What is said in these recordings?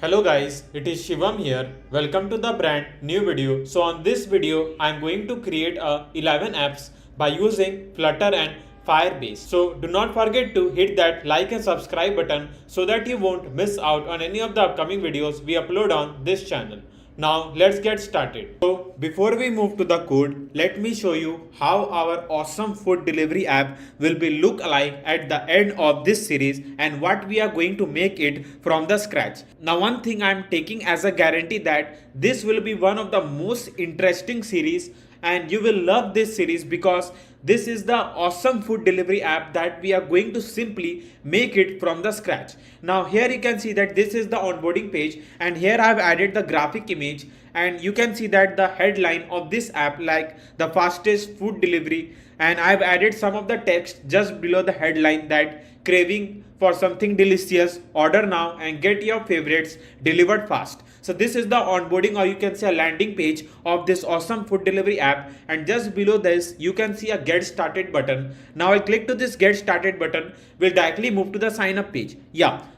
Hello guys, it is Shivam here. Welcome to the brand new video. So on this video, I am going to create 11 apps by using Flutter and Firebase. So do not forget to hit that like and subscribe button so that you won't miss out on any of the upcoming videos we upload on this channel. Now let's get started. So before we move to the code, let me show you how our awesome food delivery app will be look like at the end of this series and what we are going to make it from the scratch. Now one thing I am taking as a guarantee that this will be one of the most interesting series and you will love this series because this is the awesome food delivery app that we are going to simply make it from the scratch. Now here you can see that this is the onboarding page and here I have added the graphic image and you can see that the headline of this app like the fastest food delivery, and I've added some of the text just below the headline that craving for something delicious, order now and get your favorites delivered fast. So this is the onboarding, or you can say a landing page of this awesome food delivery app, and just below this you can see a get started button. Now I click to this get started button, we'll directly move to the sign up page.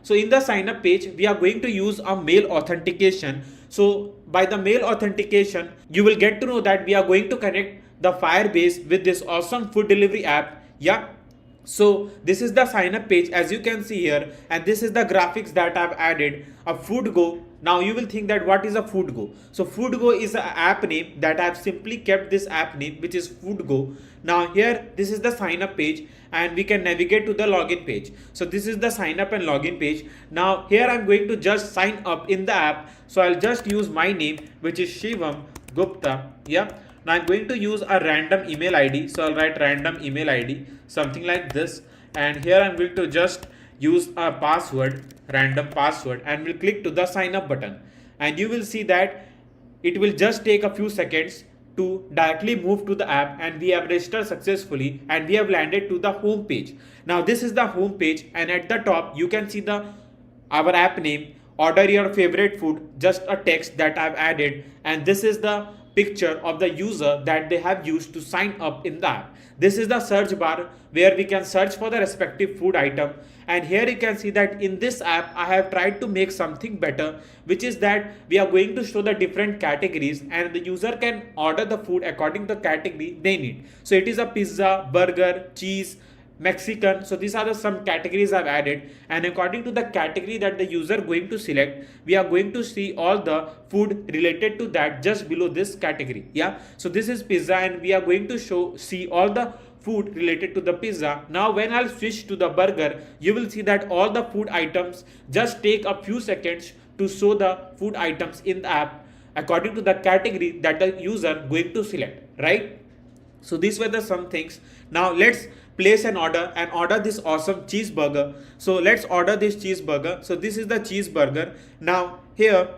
So in the sign up page we are going to use a mail authentication. So by the mail authentication you will get to know that we are going to connect the Firebase with this awesome food delivery app. So this is the sign up page as you can see here, and this is the graphics that I've added. A food go. Now you will think that what is a food go? So food go is an app name that I've simply kept this app name, which is food go. Now here this is the sign up page and we can navigate to the login page. So this is the sign up and login page. Now here I'm going to just sign up in the app. So I'll just use my name, which is Shivam Gupta. Now I'm going to use a random email ID. So I'll write random email ID, something like this. And here I'm going to just use a password, random password, and we'll click to the sign up button. And you will see that it will just take a few seconds to directly move to the app, and we have registered successfully and we have landed to the home page. Now this is the home page, and at the top you can see our app name, order your favorite food, just a text that I've added, and this is the picture of the user that they have used to sign up in the app. This is the search bar where we can search for the respective food item, and here you can see that in this app I have tried to make something better, which is that we are going to show the different categories and the user can order the food according to the category they need. So it is a pizza, burger, cheese, Mexican. So these are the some categories I've added, and according to the category that the user going to select, we are going to see all the food related to that just below this category. So this is pizza and we are going to see all the food related to the pizza. Now when I'll switch to the burger, you will see that all the food items just take a few seconds to show the food items in the app according to the category that the user going to select, right? So these were the some things. Now let's place an order and order this awesome cheeseburger. So let's order this cheeseburger. So this is the cheeseburger. Now here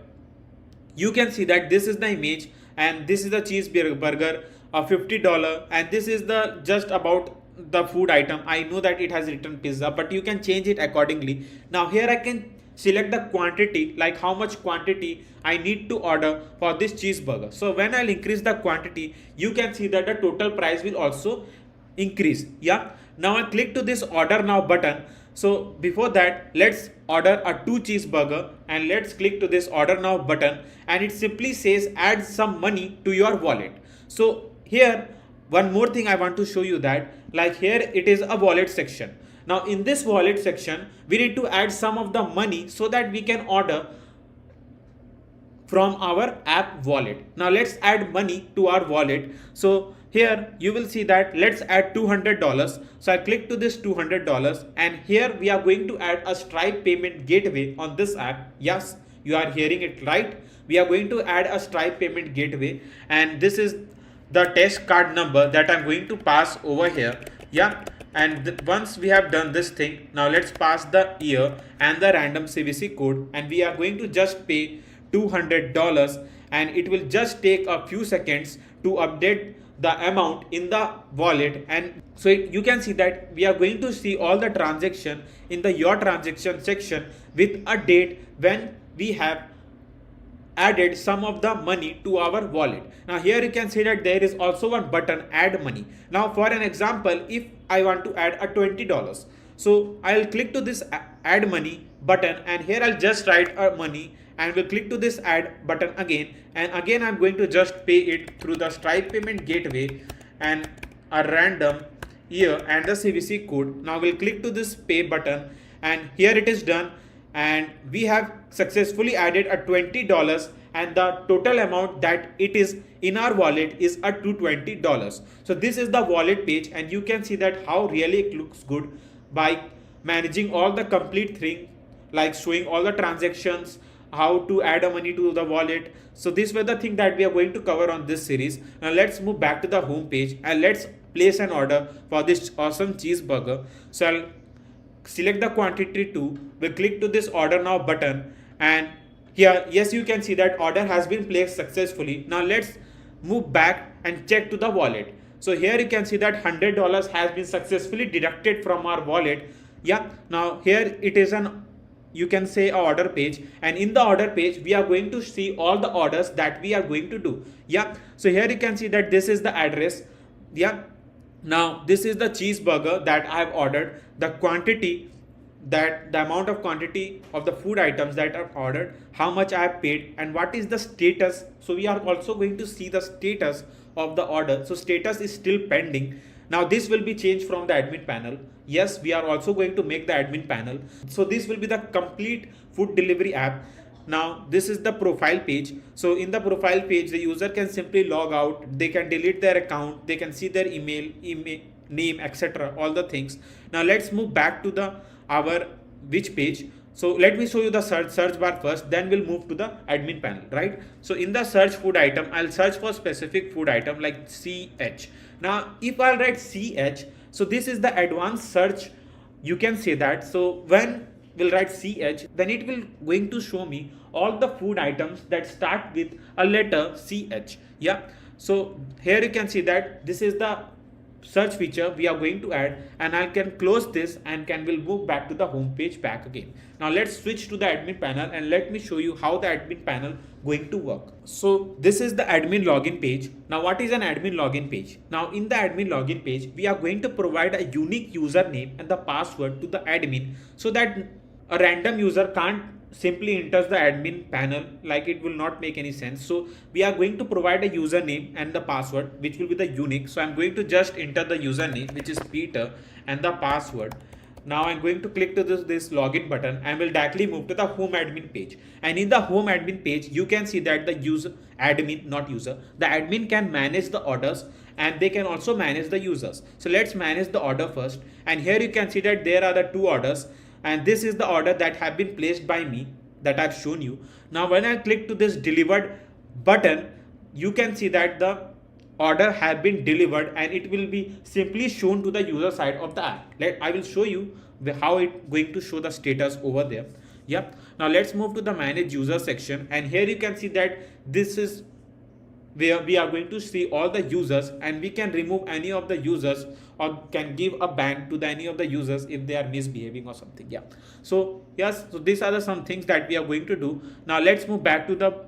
you can see that this is the image and this is the cheeseburger of $50, and this is the just about the food item. I know that it has written pizza, but you can change it accordingly. Now here I can select the quantity, like how much quantity I need to order for this cheeseburger. So when I'll increase the quantity, you can see that the total price will also increase. Now I click to this order now button. So before that, let's order a 2 cheeseburger and let's click to this order now button, and it simply says add some money to your wallet. So here one more thing I want to show you, that like here it is a wallet section. Now in this wallet section we need to add some of the money so that we can order from our app wallet. Now let's add money to our wallet. So here you will see that let's add $200. So I click to this $200, and here we are going to add a Stripe payment gateway on this app. Yes, you are hearing it right. We are going to add a Stripe payment gateway, and this is the test card number that I'm going to pass over here. And once we have done this thing, now let's pass the year and the random CVC code, and we are going to just pay $200, and it will just take a few seconds to update the amount in the wallet. And so you can see that we are going to see all the transaction in the your transaction section with a date when we have added some of the money to our wallet. Now here you can see that there is also one button, add money. Now for an example, if I want to add a $20, so I'll click to this add money button, and here I'll just write money and we'll click to this add button again, and again I'm going to just pay it through the Stripe payment gateway and a random year and the CVC code. Now we'll click to this pay button, and here it is done, and we have successfully added a $20, and the total amount that it is in our wallet is a $220. So this is the wallet page, and you can see that how really it looks good by managing all the complete thing, like showing all the transactions, how to add a money to the wallet. So these were the things that we are going to cover on this series. Now let's move back to the home page and let's place an order for this awesome cheeseburger. So I'll select the quantity to, we'll click to this order now button, and here, yes, you can see that order has been placed successfully. Now let's move back and check to the wallet. So here you can see that $100 has been successfully deducted from our wallet. Yeah, now here it is an, you can say, a order page, and in the order page we are going to see all the orders that we are going to do. Yeah, so here you can see that this is the address. Yeah, now this is the cheeseburger that I have ordered, the quantity, that the amount of quantity of the food items that are ordered, how much I have paid, and what is the status. So we are also going to see the status of the order. So status is still pending. Now this will be changed from the admin panel. Yes, we are also going to make the admin panel. So this will be the complete food delivery app. Now this is the profile page. So in the profile page, the user can simply log out, they can delete their account, they can see their email name, etc., all the things. Now let's move back to the our which page. So let me show you the search bar first, then we'll move to the admin panel, right? So in the search food item, I'll search for specific food item like CH. Now if I'll write CH, so this is the advanced search, you can say that. So when we'll write CH, then it will going to show me all the food items that start with a letter CH. Yeah, so here you can see that this is the search feature we are going to add, and I can close this and will move back to the home page back again. Now let's switch to the admin panel and let me show you how the admin panel going to work. So this is the admin login page. Now what is an admin login page? Now in the admin login page, we are going to provide a unique username and the password to the admin, so that a random user can't simply enters the admin panel, like it will not make any sense. So we are going to provide a username and the password which will be the unique. So I'm going to just enter the username, which is Peter, and the password. Now I'm going to click to this login button and will directly move to the home admin page. And in the home admin page, you can see that the user admin, not user, the admin can manage the orders and they can also manage the users. So let's manage the order first. And here you can see that there are the two orders, and this is the order that have been placed by me that I've shown you. Now when I click to this delivered button, you can see that the order have been delivered and it will be simply shown to the user side of the app. I will show you how it going to show the status over there. Yep. Now let's move to the manage user section, and here you can see that this is where we are going to see all the users, and we can remove any of the users or can give a ban to any of the users if they are misbehaving or something. Yeah. So yes, so these are some things that we are going to do. Now let's move back to the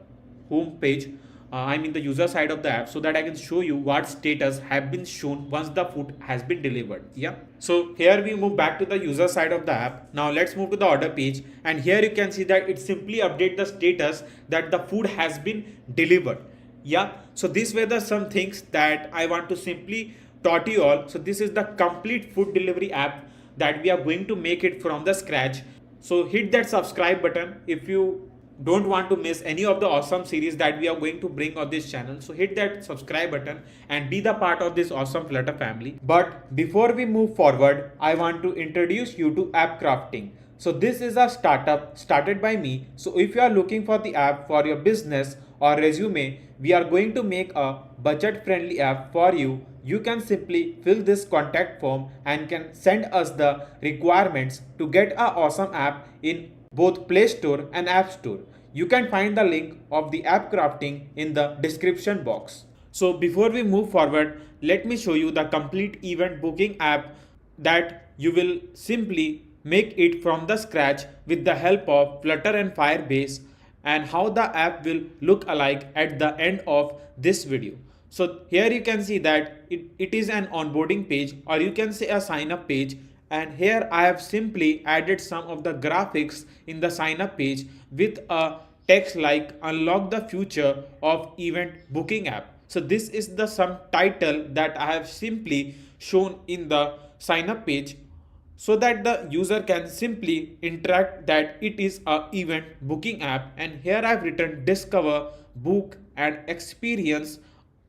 home page. I mean the user side of the app, so that I can show you what status have been shown once the food has been delivered. Yeah. So here we move back to the user side of the app. Now let's move to the order page, and here you can see that it simply update the status that the food has been delivered. Yeah. So these were the some things that I want to simply taught you all. So this is the complete food delivery app that we are going to make it from the scratch. So hit that subscribe button if you don't want to miss any of the awesome series that we are going to bring on this channel. So hit that subscribe button and be the part of this awesome Flutter family. But before we move forward, I want to introduce you to app crafting. So this is a startup started by me. So if you are looking for the app for your business or resume, we are going to make a budget friendly app for you. You can simply fill this contact form and can send us the requirements to get an awesome app in both Play Store and App Store. You can find the link of the app crafting in the description box. So before we move forward, let me show you the complete event booking app that you will simply make it from the scratch with the help of Flutter and Firebase, and how the app will look alike at the end of this video. So here you can see that it is an onboarding page, or you can say a sign up page. And here I have simply added some of the graphics in the sign up page with a text like unlock the future of event booking app. So this is the some title that I have simply shown in the sign up page so that the user can simply interact that it is a event booking app. And here I've written discover, book and experience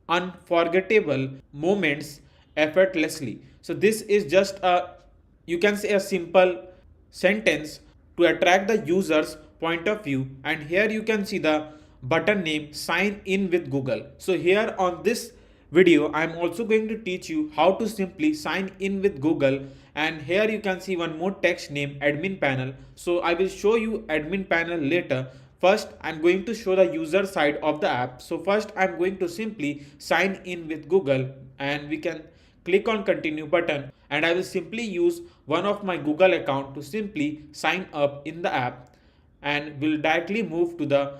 unforgettable moments effortlessly. So this is just a, you can say, a simple sentence to attract the user's point of view. And here you can see the button name sign in with Google. So here on this video I'm also going to teach you how to simply sign in with Google. And here you can see one more text name admin panel. So I will show you admin panel later. First I'm going to show the user side of the app. So first I'm going to simply sign in with Google, and we can click on continue button, and I will simply use one of my Google account to simply sign up in the app, and will directly move to the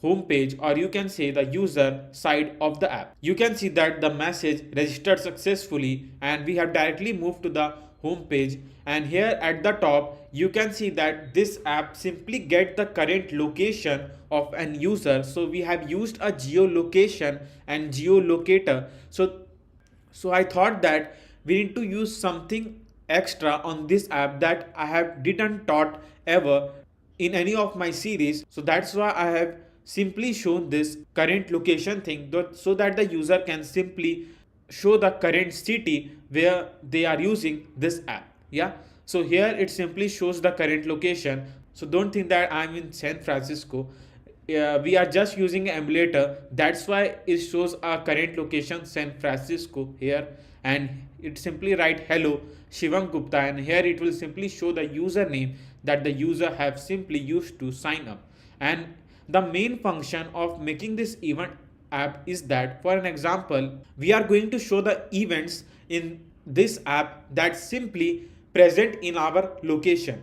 home page, or you can say the user side of the app. You can see that the message registered successfully, and we have directly moved to the home page. And here at the top you can see that this app simply get the current location of an user. So we have used a geolocation and geolocator. So I thought that we need to use something extra on this app that I have didn't taught ever in any of my series. So that's why I have simply shown this current location thing so that the user can simply show the current city where they are using this app. Yeah. So here it simply shows the current location. So don't think that I'm in San Francisco. We are just using an emulator, that's why it shows our current location San Francisco here. And it simply write hello Shivam Gupta, and here it will simply show the username that the user have simply used to sign up. And the main function of making this event app is that, for an example, we are going to show the events in this app that simply present in our location.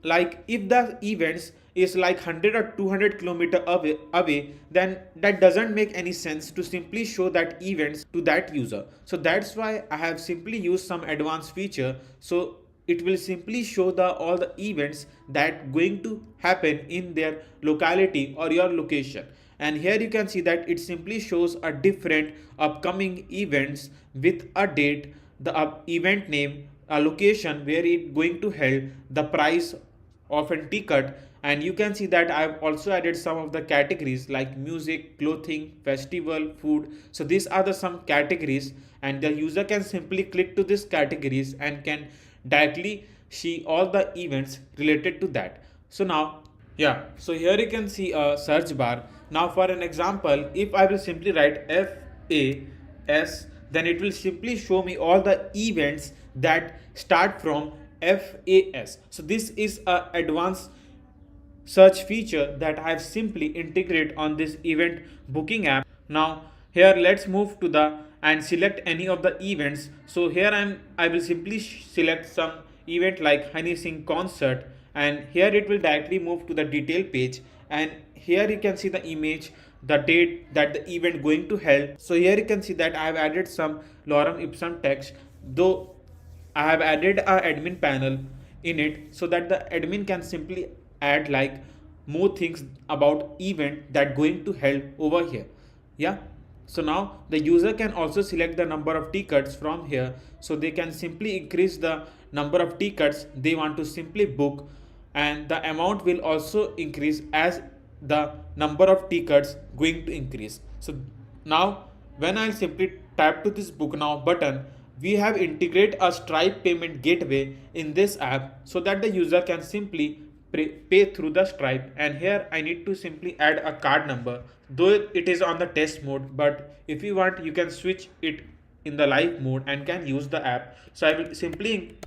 Like if the events is like 100 or 200 kilometer away, then that doesn't make any sense to simply show that events to that user. So that's why I have simply used some advanced feature, so it will simply show the all the events that going to happen in their locality or your location. And here you can see that it simply shows a different upcoming events with a date, the event name, a location where it going to held, the price of a ticket. And you can see that I've also added some of the categories like music, clothing, festival, food. So these are the some categories, and the user can simply click to these categories and can directly see all the events related to that. So now, yeah, so here you can see a search bar. Now for an example, if I will simply write FAS, then it will simply show me all the events that start from FAS. So this is a advanced search feature that I have simply integrated on this event booking app. Now here let's move to the and select any of the events. So here I will simply select some event like Honey Singh concert, and here it will directly move to the detail page. And here you can see the image, the date that the event going to held. So here you can see that I have added some lorem ipsum text, though I have added a admin panel in it so that the admin can simply add like more things about event that going to held over here. Yeah. So now the user can also select the number of tickets from here, so they can simply increase the number of tickets they want to simply book, and the amount will also increase as the number of tickets going to increase. So now when I simply tap to this book now button, we have integrated a Stripe payment gateway in this app so that the user can simply pay through the Stripe. And here I need to simply add a card number, though it is on the test mode, but if you want you can switch it in the live mode and can use the app. So I will simply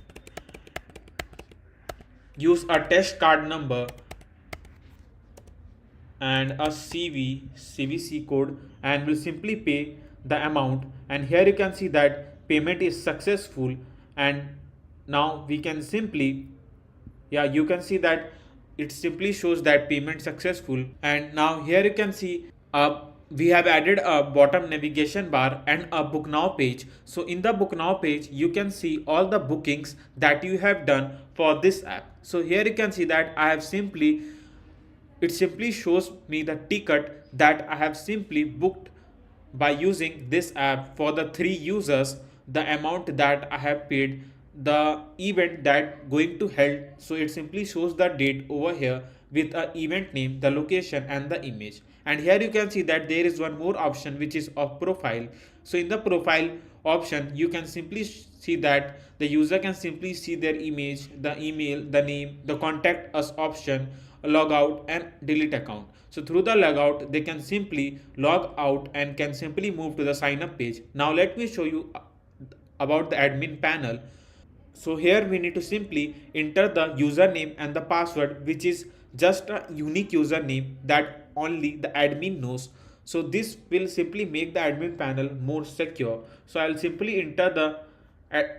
use a test card number and a CVC code, and will simply pay the amount. And here you can see that payment is successful, and now we can simply, yeah, you can see that it simply shows that payment successful. And now here you can see we have added a bottom navigation bar and a book now page. So in the book now page you can see all the bookings that you have done for this app. So here you can see that I have simply it simply shows me the ticket that I have simply booked by using this app for the 3 users, the amount that I have paid, the event that going to held. So it simply shows the date over here with a event name, the location and the image. And here you can see that there is one more option which is of profile. So in the profile option you can simply see that the user can simply see their image, the email, the name, the contact us option, log out and delete account. So through the logout they can simply log out and can simply move to the sign up page. Now let me show you about the admin panel. So here we need to simply enter the username and the password, which is just a unique username that only the admin knows. So this will simply make the admin panel more secure. So I'll simply enter the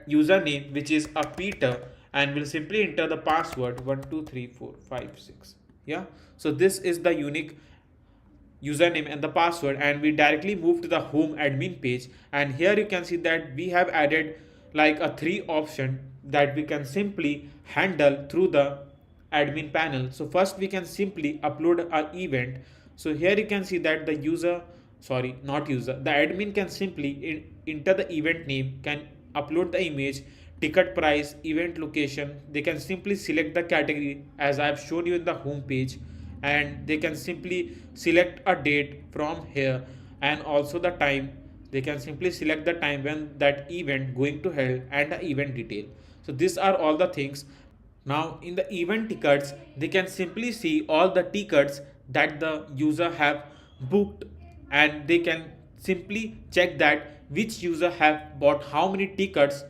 username, which is a Peter, and will simply enter the password 123456. Yeah, so this is the unique username and the password, and we directly move to the home admin page. And here you can see that we have added like a 3 option that we can simply handle through the admin panel. So first we can simply upload an event. So here you can see that the the admin can simply enter the event name, can upload the image, ticket price, event location. They can simply select the category as I have shown you in the home page, and they can simply select a date from here and also the time. They can simply select the time when that event going to held and the event detail. So these are all the things. Now in the event tickets they can simply see all the tickets that the user have booked, and they can simply check that which user have bought how many tickets.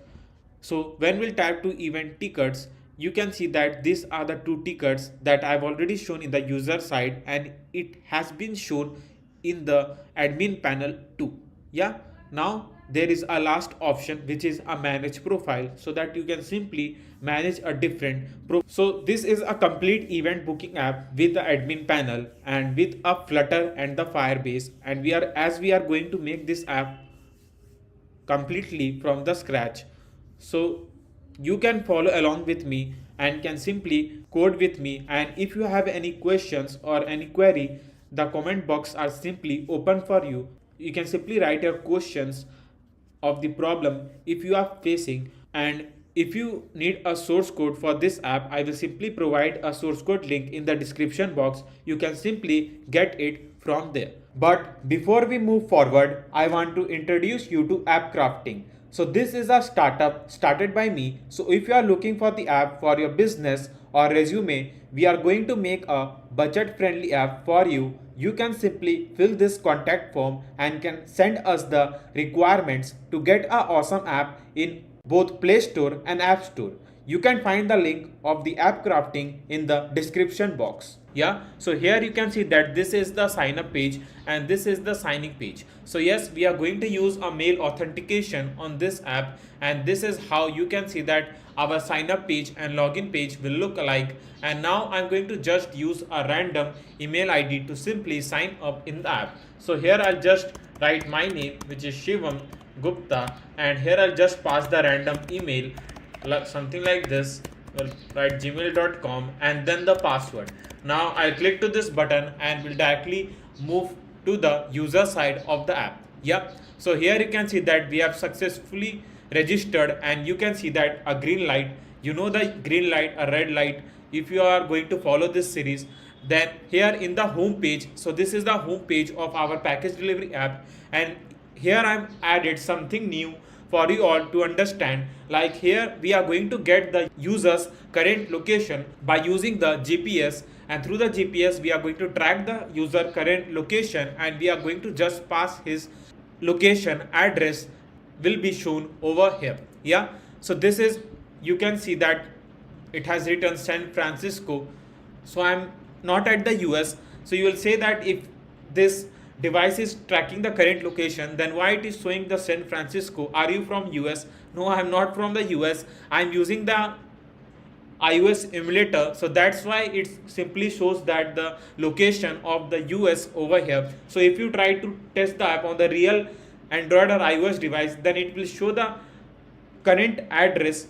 So when we'll tap to event tickets, you can see that these are the 2 tickets that I've already shown in the user side, and it has been shown in the admin panel too. Yeah, now there is a last option which is a manage profile, so that you can simply manage a different profile. So this is a complete event booking app with the admin panel and with a Flutter and the Firebase, and we are going to make this app completely from the scratch. So you can follow along with me and can simply code with me, and if you have any questions or any query, the comment box are simply open for you. You can simply write your questions of the problem if you are facing, and if you need a source code for this app, I will simply provide a source code link in the description box. You can simply get it from there. But before we move forward, I want to introduce you to app crafting. So this is a startup started by me. So if you are looking for the app for your business or resume, we are going to make a budget friendly app for you. You can simply fill this contact form and can send us the requirements to get an awesome app in both Play Store and App Store. You can find the link of the app crafting in the description box. Yeah, so here you can see that this is the sign up page and this is the signing page. So yes, we are going to use a mail authentication on this app, and this is how you can see that our sign up page and login page will look alike. And now I'm going to just use a random email ID to simply sign up in the app. So here I'll just write my name, which is Shivam Gupta, and here I'll just pass the random email, something like this. We'll write gmail.com and then the password. Now I'll click to this button and will directly move to the user side of the app. Yep. So here you can see that we have successfully registered, and you can see that a green light, the green light, a red light. If you are going to follow this series, then here in the home page, so this is the home page of our package delivery app, and here I've added something new for you all to understand. Like here we are going to get the user's current location by using the GPS, and through the GPS we are going to track the user current location, and we are going to just pass his location address will be shown over here. Yeah, so this is, you can see that it has written San Francisco. So I'm not at the US. So you will say that if this device is tracking the current location, then why it is showing the San Francisco? Are you from US? No, I'm not from the US. I'm using the iOS emulator, so that's why it simply shows that the location of the US over here. So if you try to test the app on the real Android or iOS device, then it will show the current address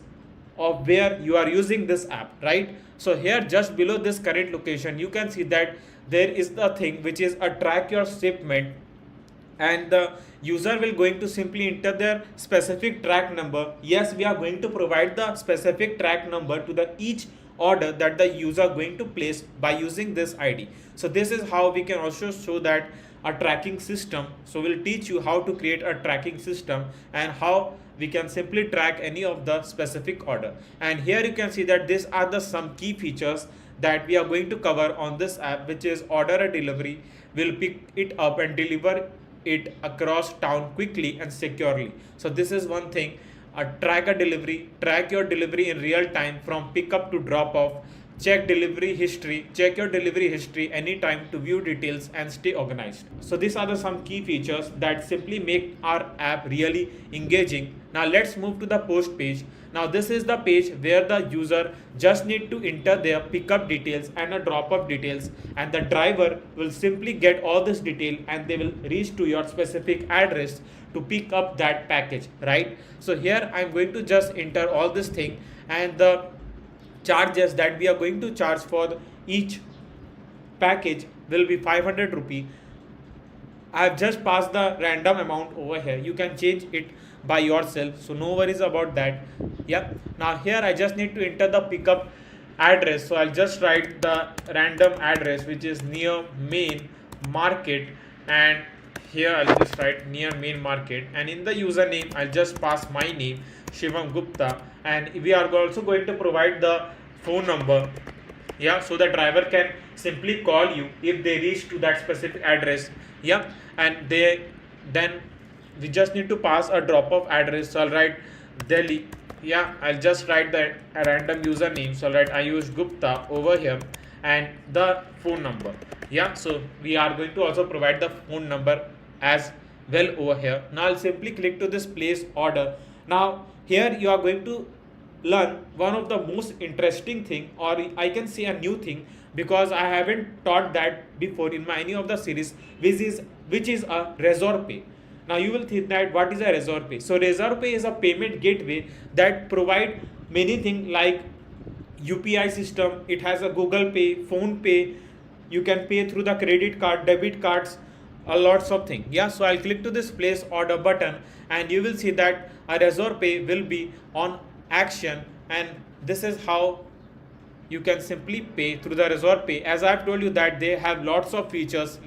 of where you are using this app, right? So here just below this current location, you can see that there is the thing which is a track your shipment, and the user will going to simply enter their specific track number. Yes, we are going to provide the specific track number to the each order that the user going to place by using this ID. So this is how we can also show that a tracking system. So we'll teach you how to create a tracking system and how we can simply track any of the specific order. And here you can see that these are the some key features that we are going to cover on this app, which is order a delivery, will pick it up and deliver it across town quickly and securely. So this is one thing. Track a delivery, track your delivery in real time from pickup to drop off, check delivery history, check your delivery history anytime to view details and stay organized. So these are the some key features that simply make our app really engaging. Now let's move to the post page. Now this is the page where the user just need to enter their pickup details and a drop off details, and the driver will simply get all this detail and they will reach to your specific address to pick up that package, right? So here I'm going to just enter all this thing, and the charges that we are going to charge for each package will be 500 rupee. I have just passed the random amount over here. You can change it by yourself, so no worries about that. Yep. Now here I just need to enter the pickup address. So I'll just write the random address, which is near main market, and here I'll just write near main market, and in the username I'll just pass my name, Shivam Gupta, and we are also going to provide the phone number. Yeah, so the driver can simply call you if they reach to that specific address. Yeah, and then we just need to pass a drop off address. So I'll write Delhi. Yeah, I'll just write the random username. So I'll write Ayush Gupta over here, and the phone number. Yeah, so we are going to also provide the phone number as well over here. Now I'll simply click to this place order. Now here you are going to learn one of the most interesting thing, or I can say a new thing, because I haven't taught that before in any of the series, which is a Razor Pay. Now you will think that what is a Razor Pay? So Razor Pay is a payment gateway that provide many things like UPI system. It has a Google Pay, Phone Pay. You can pay through the credit card, debit cards, a lots of things. Yeah, so I'll click to this place order button, and you will see that a Razor Pay will be on action, and this is how you can simply pay through the Razor Pay. As I've told you that they have lots of features,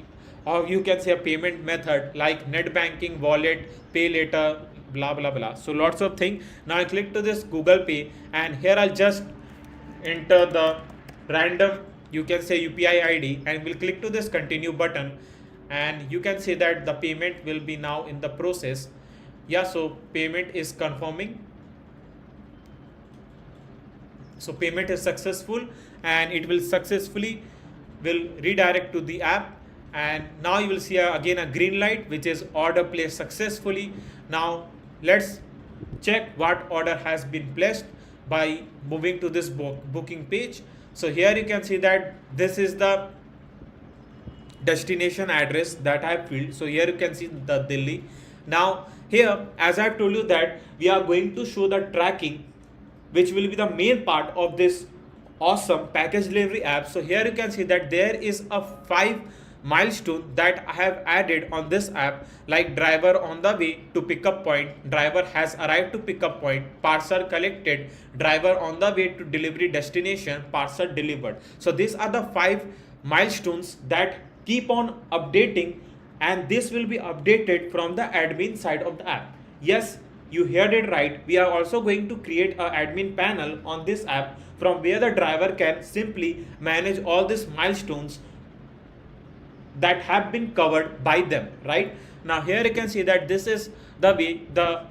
or you can say a payment method like net banking, wallet, pay later, blah blah blah. So lots of things. Now I click to this Google Pay, and here I'll just enter the random, you can say UPI ID, and we'll click to this continue button, and you can see that the payment will be now in the process. Yeah, so payment is confirming. So payment is successful, and it will successfully will redirect to the app, and now you will see again a green light, which is order placed successfully. Now let's check what order has been placed by moving to this booking page. So here you can see that this is the destination address that I have filled. So here you can see the Delhi. Now here, as I told you that we are going to show the tracking, which will be the main part of this awesome package delivery app. So here you can see that there is a 5 milestone that I have added on this app, like driver on the way to pickup point, driver has arrived to pickup point, parcel collected, driver on the way to delivery destination, parcel delivered. So these are the 5 milestones that keep on updating, and this will be updated from the admin side of the app. Yes, you heard it right. We are also going to create an admin panel on this app from where the driver can simply manage all these milestones that have been covered by them, right? Now here you can see that this is the way the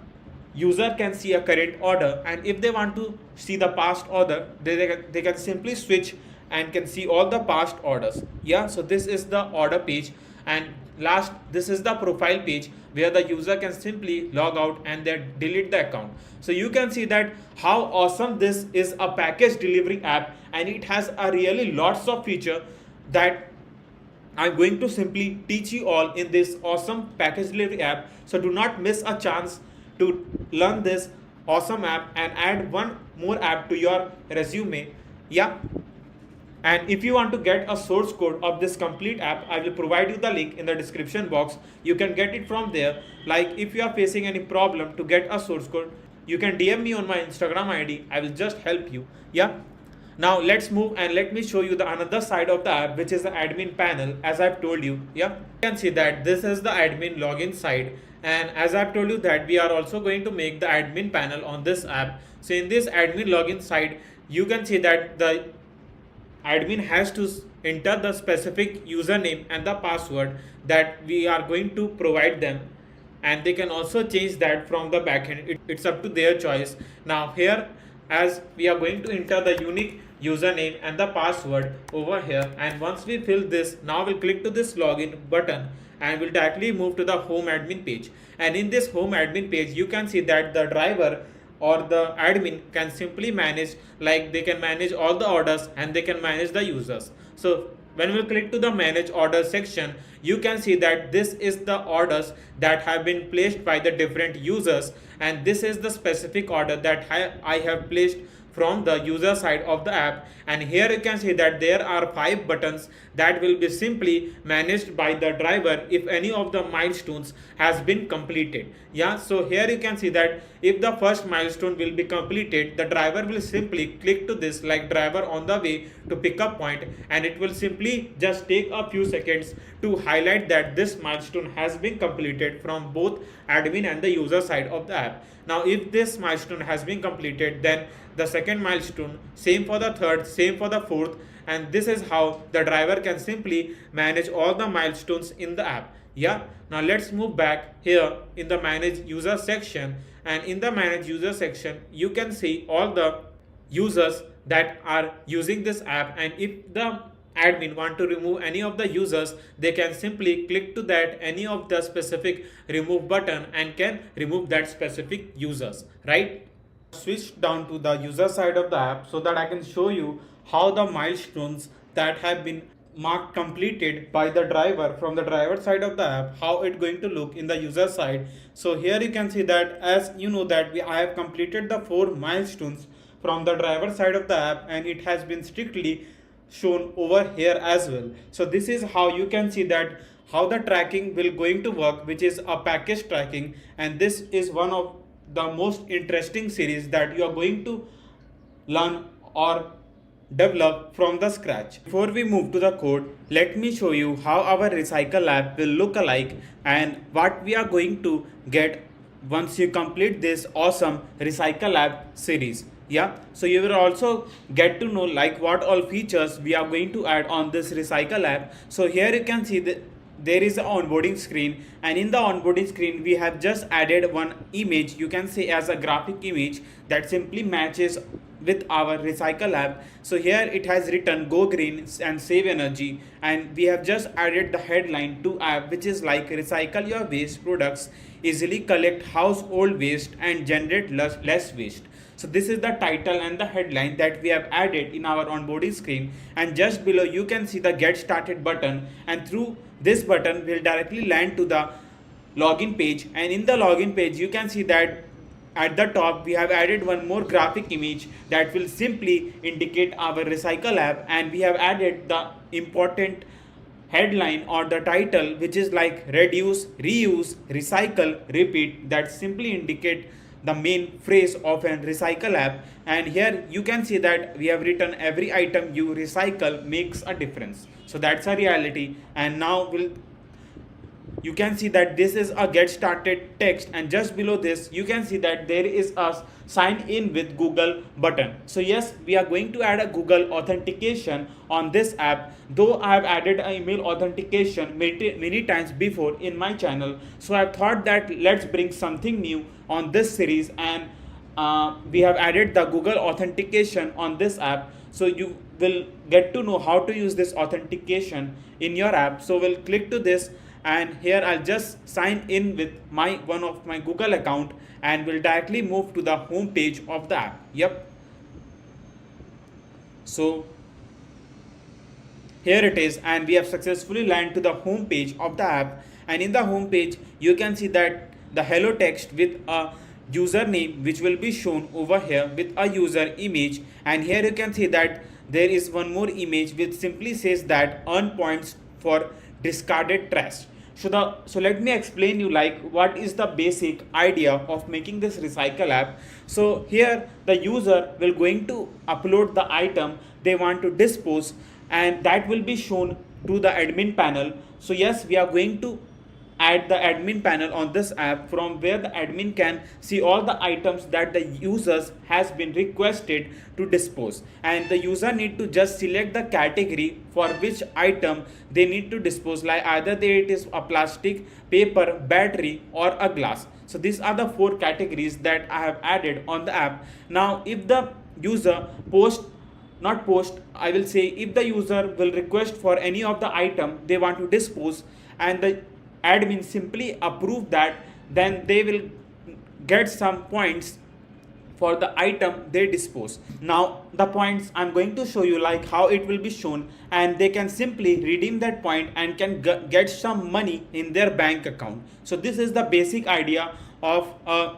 user can see a current order, and if they want to see the past order, they can simply switch and can see all the past orders. Yeah, so this is the order page, and last, this is the profile page where the user can simply log out and then delete the account. So you can see that how awesome this is a package delivery app, and it has a really lots of feature that I'm going to simply teach you all in this awesome package delivery app. So do not miss a chance to learn this awesome app and add one more app to your resume. Yeah. And if you want to get a source code of this complete app, I will provide you the link in the description box. You can get it from there. Like if you are facing any problem to get a source code, you can DM me on my Instagram ID. I will just help you. Yeah. Now let's move and let me show you the another side of the app, which is the admin panel. As I've told you, yeah, you can see that this is the admin login side. And as I've told you that we are also going to make the admin panel on this app. So in this admin login side, you can see that the admin has to enter the specific username and the password that we are going to provide them, and they can also change that from the backend. It's up to their choice. Now here, as we are going to enter the unique username and the password over here, and once we fill this, now we'll click to this login button and we'll directly move to the home admin page. And in this home admin page, you can see that the driver or the admin can simply manage, like they can manage all the orders and they can manage the users. So when we click to the manage order section, you can see that this is the orders that have been placed by the different users, and this is the specific order that I have placed from the user side of the app. And here you can see that there are 5 buttons that will be simply managed by the driver if any of the milestones has been completed. Yeah, so here you can see that if the first milestone will be completed, the driver will simply click to this like driver on the way to pickup point, and it will simply just take a few seconds to highlight that this milestone has been completed from both admin and the user side of the app. Now if this milestone has been completed, then the second milestone, same for the third, same for the fourth, and this is how the driver can simply manage all the milestones in the app. Yeah, now let's move back here in the manage user section, and in the manage user section you can see all the users that are using this app, and if the admin want to remove any of the users, they can simply click to that any of the specific remove button and can remove that specific users, right? Switch down to the user side of the app so that I can show you how the milestones that have been marked completed by the driver from the driver side of the app, how it's going to look in the user side. So here you can see that, as you know that I have completed the 4 milestones from the driver side of the app, and it has been strictly shown over here as well. So this is how you can see that how the tracking will going to work, which is a package tracking, and this is one of the most interesting series that you are going to learn or develop from the scratch. Before we move to the code, let me show you how our recycle app will look alike and what we are going to get once you complete this awesome recycle app series. Yeah, so you will also get to know like what all features we are going to add on this recycle app. So here you can see that there is an onboarding screen, and in the onboarding screen we have just added one image, you can say as a graphic image that simply matches with our recycle app. So here it has written go green and save energy, and we have just added the headline to app, which is like recycle your waste products, easily collect household waste and generate less waste. So this is the title and the headline that we have added in our onboarding screen, and just below you can see the get started button, and through this button will directly land to the login page. And in the login page you can see that at the top we have added one more graphic image that will simply indicate our recycle app, and we have added the important headline or the title, which is like reduce, reuse, recycle, repeat, that simply indicate the main phrase of an recycle app. And here you can see that we have written every item you recycle makes a difference. So that's a reality. And now you can see that this is a get started text, and just below this you can see that there is a sign in with Google button. So yes, we are going to add a Google authentication on this app, though I have added an email authentication many times before in my channel. So I thought that let's bring something new on this series, and we have added the Google authentication on this app. So you will get to know how to use this authentication in your app. So we'll click to this, and here I'll just sign in with one of my Google account, and will directly move to the home page of the app. Yep. So here it is, and we have successfully landed to the home page of the app. And in the home page you can see that the hello text with a username which will be shown over here with a user image, and here you can see that there is one more image which simply says that earn points for discarded trash. So let me explain you like what is the basic idea of making this recycle app. So here the user will going to upload the item they want to dispose, and that will be shown to the admin panel. So yes, we are going to add the admin panel on this app, from where the admin can see all the items that the users has been requested to dispose, and the user need to just select the category for which item they need to dispose, like either it is a plastic, paper, battery or a glass. So these are the four categories that I have added on the app. Now if the user I will say, if the user will request for any of the item they want to dispose and the admin simply approve that, then they will get some points for the item they dispose. Now the points I'm going to show you like how it will be shown, and they can simply redeem that point and can get some money in their bank account. So this is the basic idea of a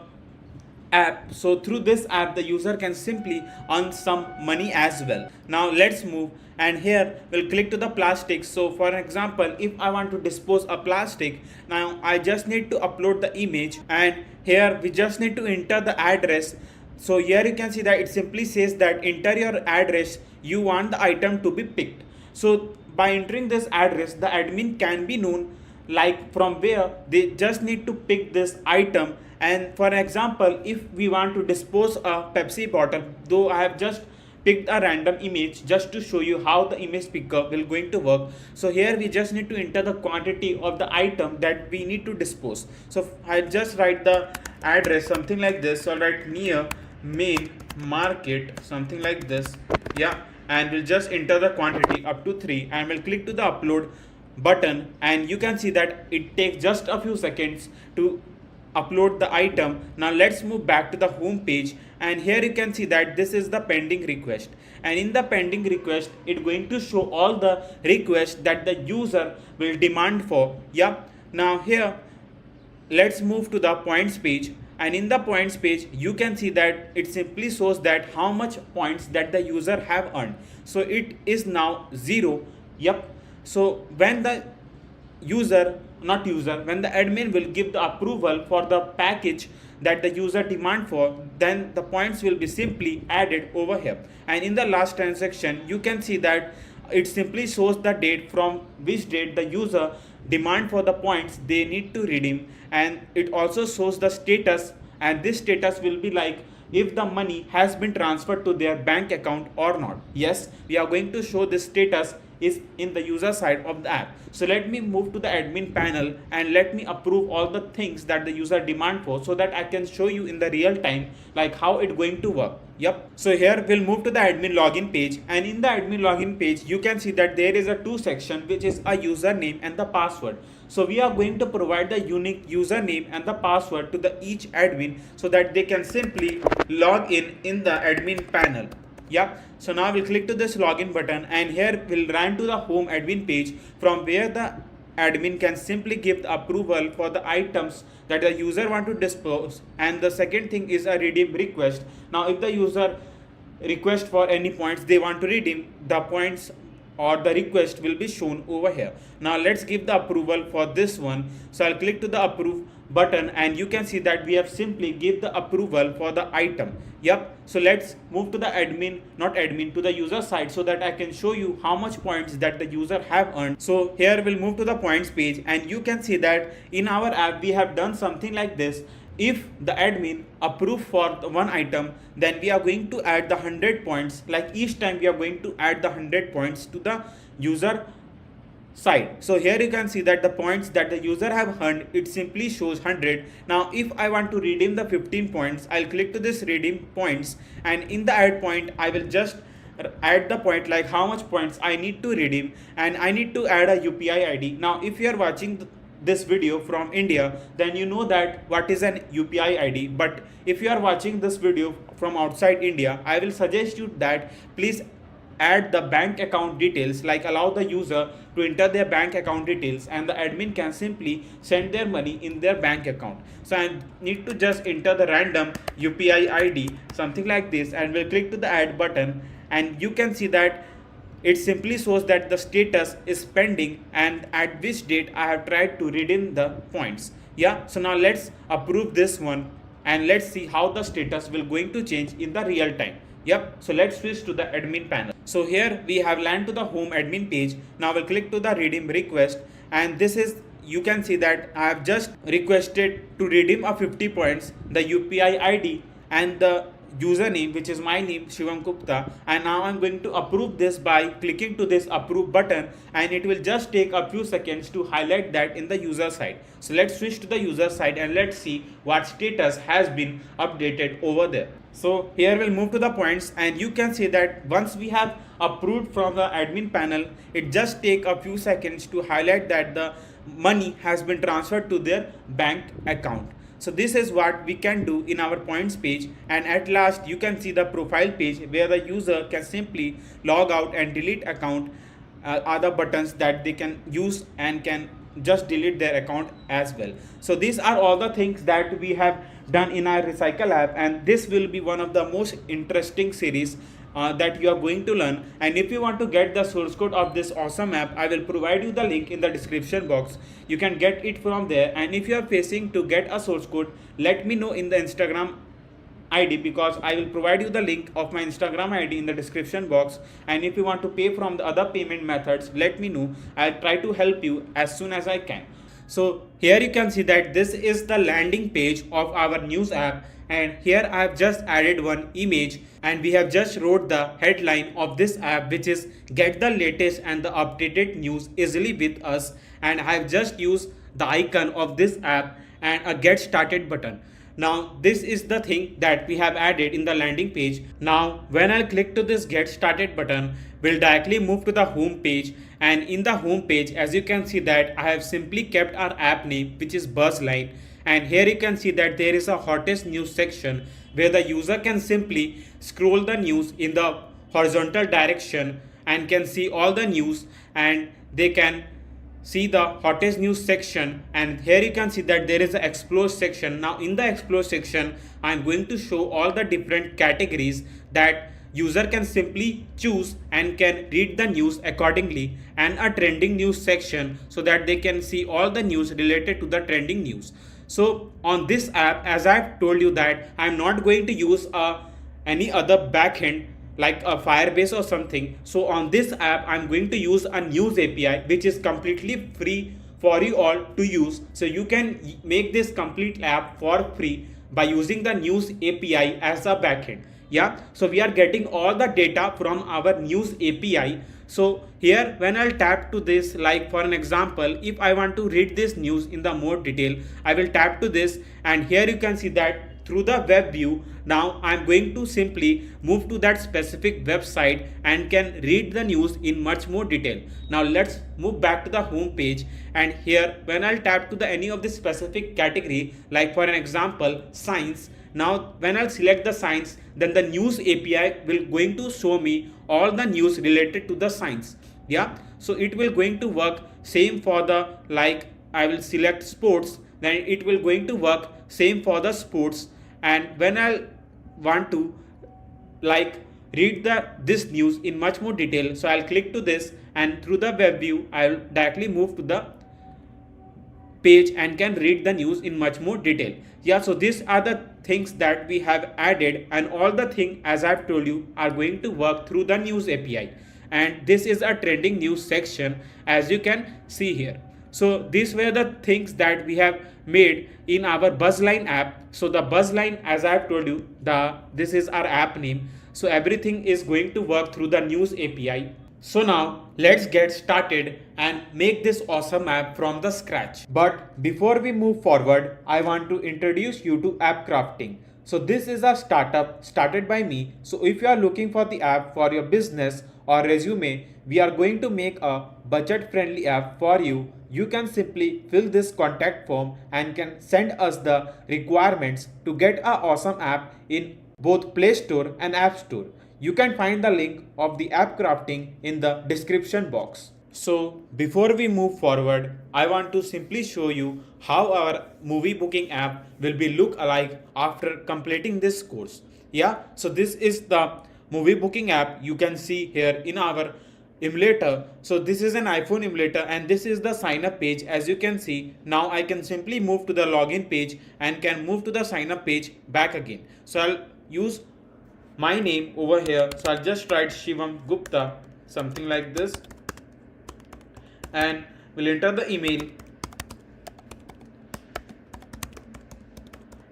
app. So through this app the user can simply earn some money as well. Now let's move, and here we'll click to the plastic. So for example, if I want to dispose a plastic, now I just need to upload the image, and here we just need to enter the address. So here you can see that it simply says that enter your address you want the item to be picked. So by entering this address, the admin can be known like from where they just need to pick this item. And for example, if we want to dispose a Pepsi bottle, though I have just picked a random image just to show you how the image picker will going to work. So here we just need to enter the quantity of the item that we need to dispose. So I'll just write the address something like this. So I'll write near main market, something like this, yeah, and we'll just enter the quantity up to 3, and we'll click to the upload button, and you can see that it takes just a few seconds to upload the item. Now let's move back to the home page, and here you can see that this is the pending request, and in the pending request it's going to show all the requests that the user will demand for. Yeah, now here let's move to the points page, and in the points page you can see that it simply shows that how much points that the user have earned. So it is now 0. Yep. So when the when the admin will give the approval for the package that the user demand for, then the points will be simply added over here. And in the last transaction you can see that it simply shows the date from which date the user demand for the points they need to redeem, and it also shows the status, and this status will be like if the money has been transferred to their bank account or not. Yes, we are going to show this status is in the user side of the app. So let me move to the admin panel and let me approve all the things that the user demand for, so that I can show you in the real time like how it's going to work. Yep. So here we'll move to the admin login page, and in the admin login page you can see that there is a 2 section which is a username and the password. So we are going to provide the unique username and the password to the each admin so that they can simply log in the admin panel. Yeah, so now we'll click to this login button, and here we'll run to the home admin page, from where the admin can simply give the approval for the items that the user want to dispose. And the second thing is a redeem request. Now if the user request for any points they want to redeem, the points or the request will be shown over here. Now let's give the approval for this one. So I'll click to the approve button, and you can see that we have simply give the approval for the item. Yep. So let's move to the to the user side, so that I can show you how much points that the user have earned. So here we'll move to the points page, and you can see that in our app we have done something like this. If the admin approve for the one item, then we are going to add the 100 points. Like each time we are going to add the 100 points to the user side. So here you can see that the points that the user have earned, it simply shows 100. Now if I want to redeem the 15 points, I'll click to this redeem points, and in the add point I will just add the point like how much points I need to redeem, and I need to add a UPI ID. Now if you are watching this video from India, then you know that what is an UPI ID. But if you are watching this video from outside India, I will suggest you that please add the bank account details, like allow the user to enter their bank account details, and the admin can simply send their money in their bank account. So I need to just enter the random UPI ID, something like this, and we'll click to the add button, and you can see that it simply shows that the status is pending and at which date I have tried to redeem the points. Yeah, so now let's approve this one and let's see how the status will going to change in the real time. Yep, so let's switch to the admin panel. So here we have landed to the home admin page. Now we'll click to the redeem request, and this is, you can see that I have just requested to redeem a 50 points, the UPI ID and the username, which is my name Shivam Gupta, and now I'm going to approve this by clicking to this approve button, and it will just take a few seconds to highlight that in the user side. So let's switch to the user side and let's see what status has been updated over there. So here we'll move to the points, and you can see that once we have approved from the admin panel, it just take a few seconds to highlight that the money has been transferred to their bank account. So this is what we can do in our points page, and at last you can see the profile page where the user can simply log out and delete account. Other buttons that they can use and can just delete their account as well. So these are all the things that we have done in our Recycle app, and this will be one of the most interesting series that you are going to learn. And if you want to get the source code of this awesome app, I will provide you the link in the description box. You can get it from there, and if you are facing to get a source code, let me know in the Instagram ID, because I will provide you the link of my Instagram ID in the description box. And if you want to pay from the other payment methods, let me know. I'll try to help you as soon as I can. So here you can see that this is the landing page of our news app, and here I have just added one image, and we have just wrote the headline of this app, which is get the latest and the updated news easily with us. And I have just used the icon of this app and a get started button. Now this is the thing that we have added in the landing page. Now when I click to this get started button, we'll directly move to the home page, and in the home page, as you can see that I have simply kept our app name, which is Buzzline, and here you can see that there is a hottest news section where the user can simply scroll the news in the horizontal direction and can see all the news, and they can see the hottest news section. And here you can see that there is an explore section. Now in the explore section, I'm going to show all the different categories that user can simply choose and can read the news accordingly, and a trending news section so that they can see all the news related to the trending news. So on this app, as I've told you that I'm not going to use any other backend like a Firebase or something. So on this app, I'm going to use a news API, which is completely free for you all to use. So you can make this complete app for free by using the news API as a backend. Yeah, so we are getting all the data from our news API. So here when I'll tap to this, like for an example, if I want to read this news in the more detail, I will tap to this, and here you can see that through the web view, now I'm going to simply move to that specific website and can read the news in much more detail. Now let's move back to the home page, and here when I'll tap to the any of the specific category, like for an example science, now when I'll select the science, then the news API will going to show me all the news related to the science. Yeah, so it will going to work same for the, like I will select sports, then it will going to work same for the sports. And when I want to like read this news in much more detail, so I'll click to this, and through the web view I'll directly move to the page and can read the news in much more detail. Yeah, so these are the things that we have added, and all the things, as I've told you, are going to work through the news API. And this is a trending news section, as you can see here. So these were the things that we have made in our Buzzline app. So the Buzzline, as I've told you, this is our app name. So everything is going to work through the news API. So now let's get started and make this awesome app from the scratch. But before we move forward, I want to introduce you to app crafting. So this is a startup started by me. So if you are looking for the app for your business or resume, we are going to make a budget friendly app for you. You can simply fill this contact form and can send us the requirements to get an awesome app in both Play Store and App Store. You can find the link of the app crafting in the description box. So before we move forward, I want to simply show you how our movie booking app will be look alike after completing this course. Yeah, so this is the movie booking app you can see here in our emulator. So this is an iPhone emulator and this is the sign up page. As you can see, now I can simply move to the login page and can move to the sign up page back again. So I'll use my name over here. So I'll just write Shivam Gupta, something like this, and we'll enter the email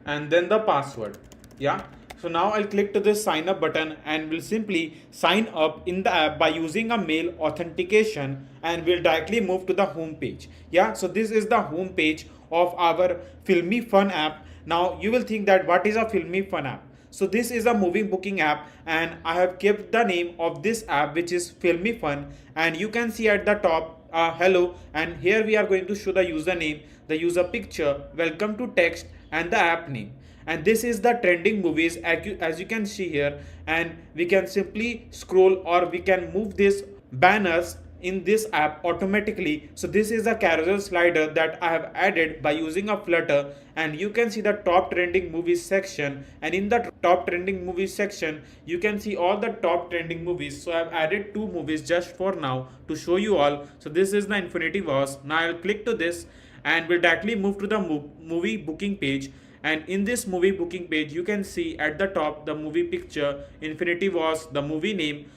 and then the password. Yeah. So now I'll click to this sign up button and we'll simply sign up in the app by using a mail authentication, and we'll directly move to the home page. Yeah. So this is the home page of our Filmy Fun app. Now you will think that what is a Filmy Fun app? So this is a movie booking app and I have kept the name of this app, which is Filmy Fun, and you can see at the top hello, and here we are going to show the username, the user picture, welcome to text, and the app name. And this is the trending movies as you can see here, and we can simply scroll or we can move these banners in this app automatically. So this is a carousel slider that I have added by using a Flutter, and you can see the top trending movies section, and in the top trending movies section you can see all the top trending movies. So I have added 2 movies just for now to show you all. So this is the Infinity Wars. Now I'll click to this and we'll directly move to the movie booking page. And in this movie booking page you can see at the top the movie picture, Infinity Wars, the movie name,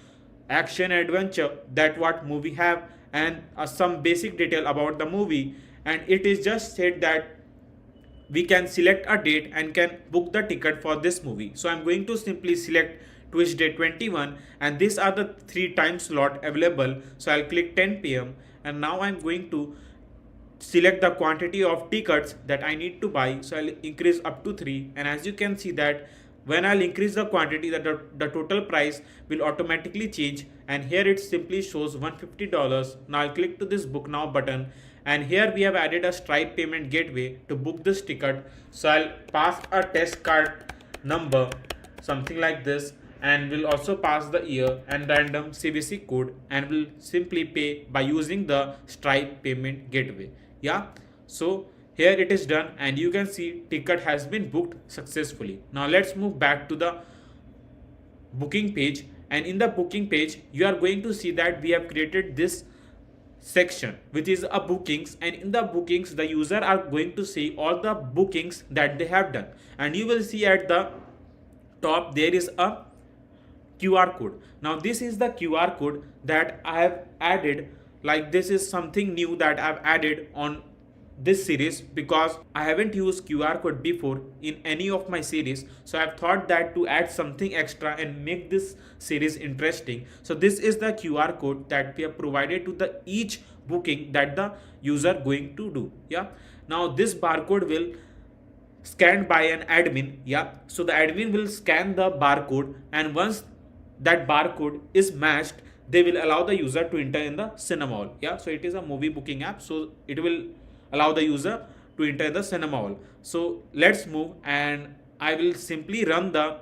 action adventure, that what movie have, and some basic detail about the movie. And it is just said that we can select a date and can book the ticket for this movie. So I'm going to simply select Tuesday 21, and these are the 3 time slot available. So I'll click 10 p.m. and now I'm going to select the quantity of tickets that I need to buy. So I'll increase up to 3, and as you can see that when I'll increase the quantity, the total price will automatically change, and here it simply shows $150. Now I'll click to this book now button, and here we have added a Stripe payment gateway to book this ticket. So I'll pass a test card number, something like this, and we'll also pass the year and random CVC code, and we'll simply pay by using the Stripe payment gateway. Yeah. So here it is done, and you can see ticket has been booked successfully. Now let's move back to the booking page, and in the booking page you are going to see that we have created this section which is a bookings, and in the bookings the user are going to see all the bookings that they have done, and you will see at the top there is a QR code. Now this is the QR code that I have added, like this is something new that I've added on this series because I haven't used QR code before in any of my series. So I've thought that to add something extra and make this series interesting. So this is the QR code that we have provided to the each booking that the user going to do. Yeah. Now this barcode will scanned by an admin. Yeah. So the admin will scan the barcode, and once that barcode is matched, they will allow the user to enter in the cinema hall. Yeah. So it is a movie booking app, so it will allow the user to enter the cinema hall. So let's move, and I will simply run the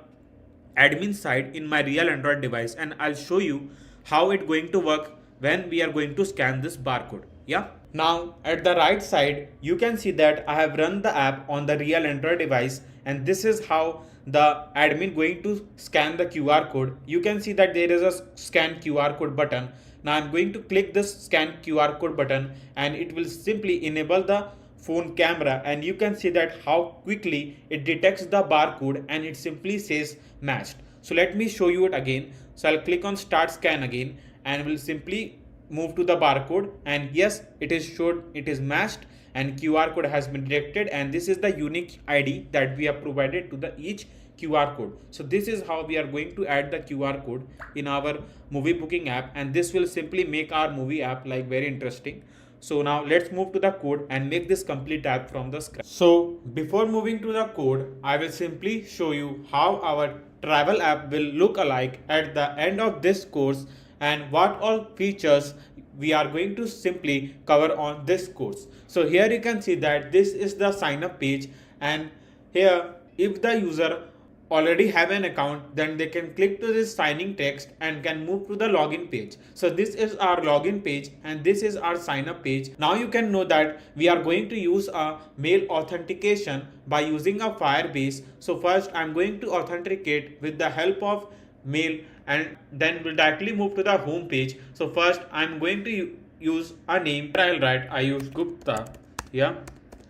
admin side in my real Android device, and I'll show you how it's going to work when we are going to scan this barcode. Yeah. Now at the right side you can see that I have run the app on the real Android device, and this is how the admin going to scan the QR code. You can see that there is a scan QR code button. Now I'm going to click this scan QR code button, and it will simply enable the phone camera, and you can see that how quickly it detects the barcode and it simply says matched. So let me show you it again. So I'll click on start scan again, and will simply move to the barcode, and yes, it is showed it is matched and QR code has been detected, and this is the unique ID that we have provided to the each QR code. So this is how we are going to add the QR code in our movie booking app, and this will simply make our movie app like very interesting. So now let's move to the code and make this complete app from the scratch. So before moving to the code, I will simply show you how our travel app will look alike at the end of this course, and what all features we are going to simply cover on this course. So here you can see that this is the sign up page, and here if the user already have an account, then they can click to this signing text and can move to the login page. So this is our login page, and this is our sign up page. Now you can know that we are going to use a mail authentication by using a Firebase. So first I'm going to authenticate with the help of mail, and then we'll directly move to the home page. So first I'm going to use a name. I'll write Ayush Gupta. Yeah.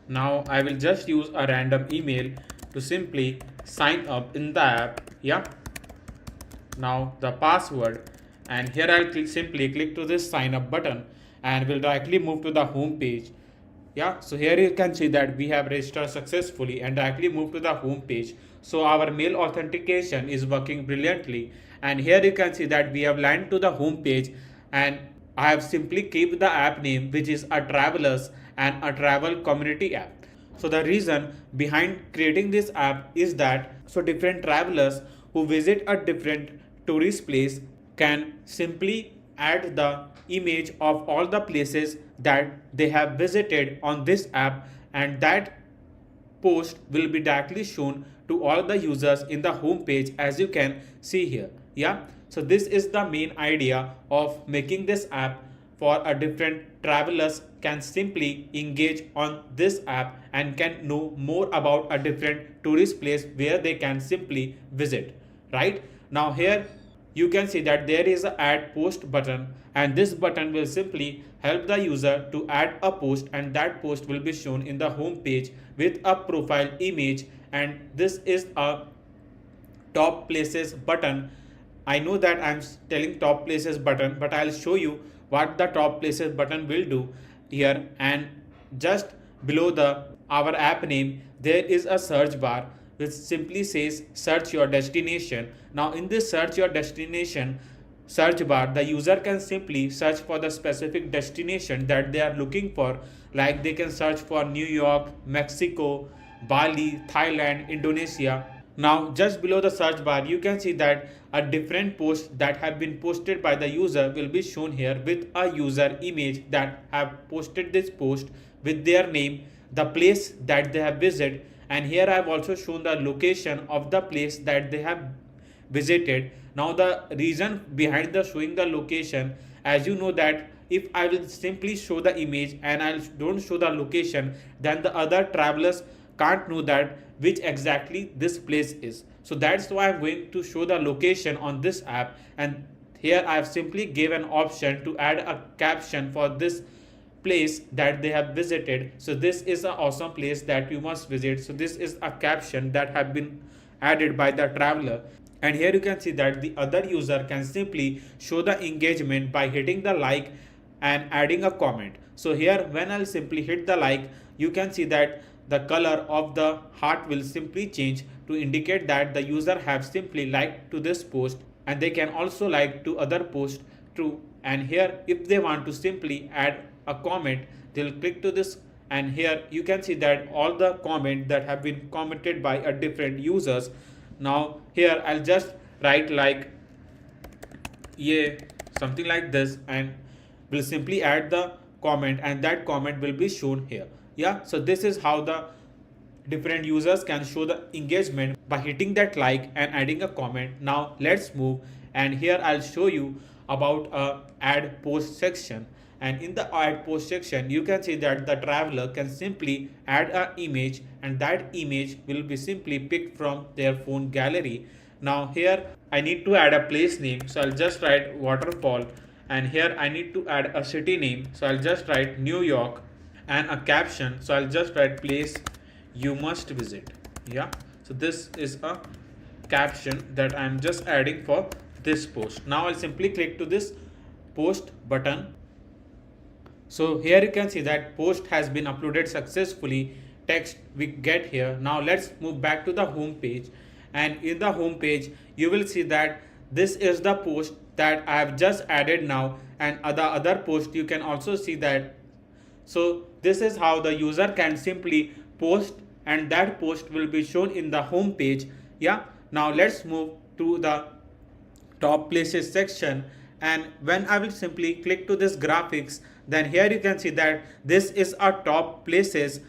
Now I will just use a random email to simply sign up in the app. Yeah. Now the password, and here I'll simply click to this sign up button and will directly move to the home page. Yeah, so here you can see that we have registered successfully and directly move to the home page. So our mail authentication is working brilliantly, and here you can see that we have landed to the home page, and I have simply kept the app name, which is a travelers and a travel community app. So the reason behind creating this app is that so different travelers who visit a different tourist place can simply add the image of all the places that they have visited on this app, and that post will be directly shown to all the users in the home page, as you can see here. Yeah, so this is the main idea of making this app for a different travelers can simply engage on this app and can know more about a different tourist place where they can simply visit. Right now here you can see that there is a add post button, and this button will simply help the user to add a post, and that post will be shown in the home page with a profile image, and this is a top places button. I know that I'm telling top places button, but I'll show you what the top places button will do here. And just below the our app name there is a search bar which simply says search your destination. Now in this search your destination search bar, the user can simply search for the specific destination that they are looking for, like they can search for New York, Mexico, Bali, Thailand, Indonesia. Now just below the search bar you can see that a different post that have been posted by the user will be shown here with a user image that have posted this post with their name, the place that they have visited, and here I have also shown the location of the place that they have visited. Now the reason behind the showing the location, as you know that if I will simply show the image and I don't show the location, then the other travelers can't know that which exactly this place is. So that's why I'm going to show the location on this app, and here I have simply given an option to add a caption for this place that they have visited. So this is an awesome place that you must visit. So this is a caption that have been added by the traveler, and here you can see that the other user can simply show the engagement by hitting the like and adding a comment. So here when I'll simply hit the like, you can see that the color of the heart will simply change to indicate that the user have simply liked to this post, and they can also like to other posts too. And here if they want to simply add a comment, they'll click to this, and here you can see that all the comments that have been commented by a different users. Now here I'll just write like yeah, something like this, and will simply add the comment, and that comment will be shown here. Yeah, so this is how the different users can show the engagement by hitting that like and adding a comment. Now let's move, and here I'll show you about a add post section. And in the add post section you can see that the traveler can simply add an image, and that image will be simply picked from their phone gallery. Now here I need to add a place name, so I'll just write waterfall, and here I need to add a city name, so I'll just write New York, and a caption, so I'll just write place you must visit. Yeah, so this is a caption that I'm just adding for this post. Now I'll simply click to this post button. So here you can see that post has been uploaded successfully, text we get here. Now let's move back to the home page, and in the home page you will see that this is the post that I have just added now, and the other post you can also see that. So this is how the user can simply post, and that post will be shown in the home page. Yeah, now let's move to the top places section, and when I will simply click to this graphics, then here you can see that this is a top places.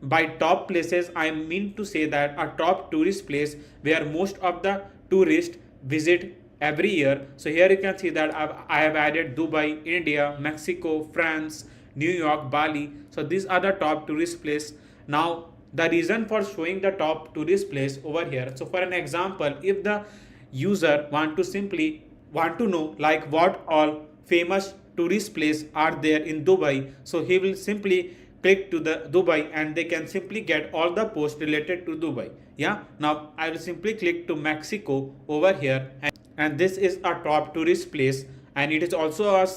By top places I mean to say that a top tourist place where most of the tourists visit every year. So here you can see that I have added Dubai, India, Mexico, France, New York, Bali. So these are the top tourist place. Now the reason for showing the top tourist place over here, so for an example, if the user want to know like what all famous tourist places are there in Dubai. So he will simply click to the Dubai and they can simply get all the posts related to Dubai. Yeah, now I will simply click to Mexico over here, and this is a top tourist place, and it is also a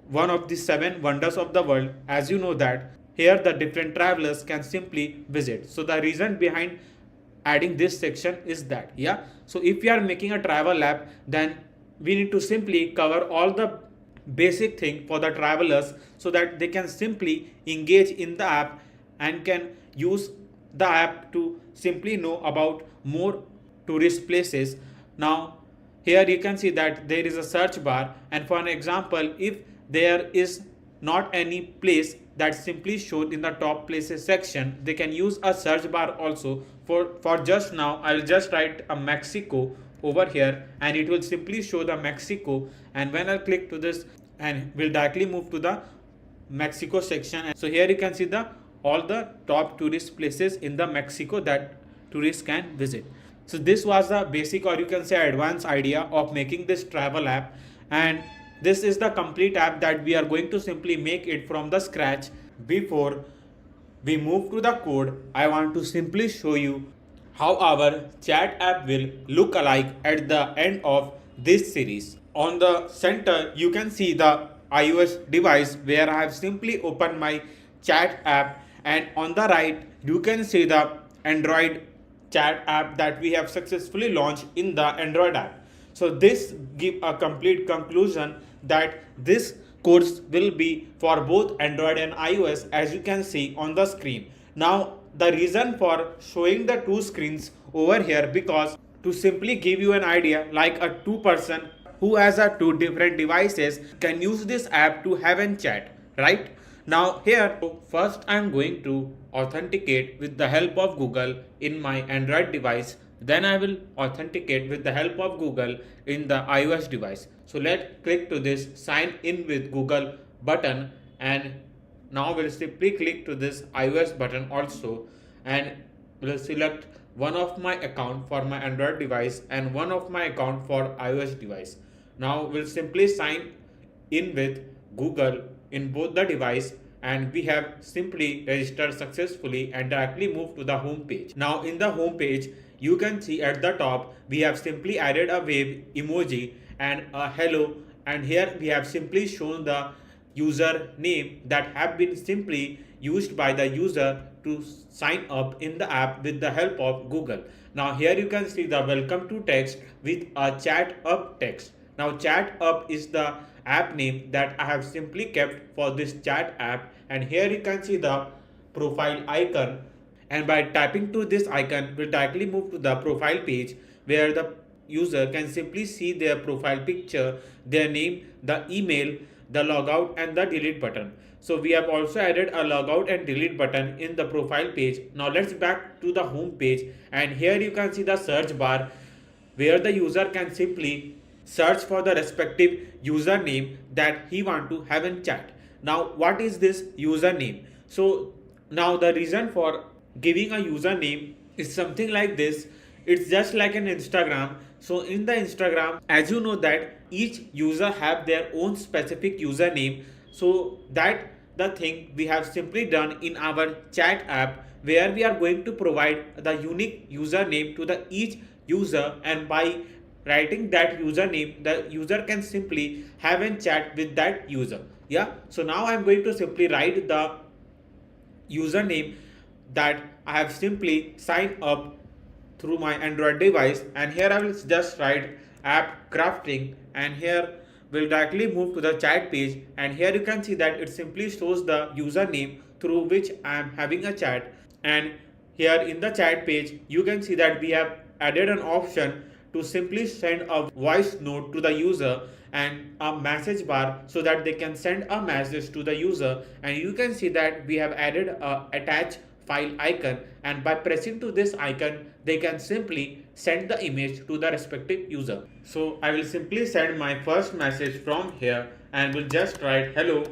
one of the seven wonders of the world. As you know that here the different travelers can simply visit. So the reason behind adding this section is that, yeah, so if we are making a travel app, then we need to simply cover all the basic thing for the travelers so that they can simply engage in the app and can use the app to simply know about more tourist places. Now here you can see that there is a search bar, and for an example, if there is not any place that simply showed in the top places section, they can use a search bar also. For just now I will just write a Mexico over here, and it will simply show the Mexico, and when I click to this and will directly move to the Mexico section. And so here you can see the all the top tourist places in the Mexico that tourists can visit. So this was the basic, or you can say advanced idea of making this travel app, and this is the complete app that we are going to simply make it from the scratch. Before we move to the code, I want to simply show you how our chat app will look alike at the end of this series. On the center, you can see the iOS device where I have simply opened my chat app, and on the right, you can see the Android chat app that we have successfully launched in the Android app. So this give a complete conclusion that this course will be for both Android and iOS, as you can see on the screen. Now the reason for showing the two screens over here, because to simply give you an idea, like a two person who has a two different devices can use this app to have a chat, right? Now here first I am going to authenticate with the help of Google in my Android device. Then I will authenticate with the help of Google in the iOS device. So let's click to this sign in with Google button, and now we'll simply click to this iOS button also, and we'll select one of my account for my Android device and one of my account for iOS device. Now we'll simply sign in with Google in both the device, and we have simply registered successfully and directly move to the home page. Now in the home page, you can see at the top we have simply added a wave emoji and a hello, and here we have simply shown the user name that have been simply used by the user to sign up in the app with the help of Google. Now here you can see the welcome to text with a chat up text. Now chat up is the app name that I have simply kept for this chat app, and here you can see the profile icon, and by tapping to this icon we'll directly move to the profile page where the user can simply see their profile picture, their name, the email, the logout and the delete button. So we have also added a logout and delete button in the profile page. Now let's back to the home page, and here you can see the search bar where the user can simply search for the respective username that he want to have in chat. Now what is this username? So now the reason for giving a username is something like this. It's just like an Instagram. So in the Instagram, as you know that each user have their own specific username, so that the thing we have simply done in our chat app, where we are going to provide the unique username to the each user, and by writing that username, the user can simply have a chat with that user. Yeah, so now I'm going to simply write the username that I have simply signed up through my Android device, and here I will just write app crafting, and here we'll directly move to the chat page, and here you can see that it simply shows the username through which I am having a chat. And here in the chat page you can see that we have added an option to simply send a voice note to the user and a message bar so that they can send a message to the user, and you can see that we have added a attach file icon, and by pressing to this icon they can simply send the image to the respective user. So I will simply send my first message from here, and will just write hello,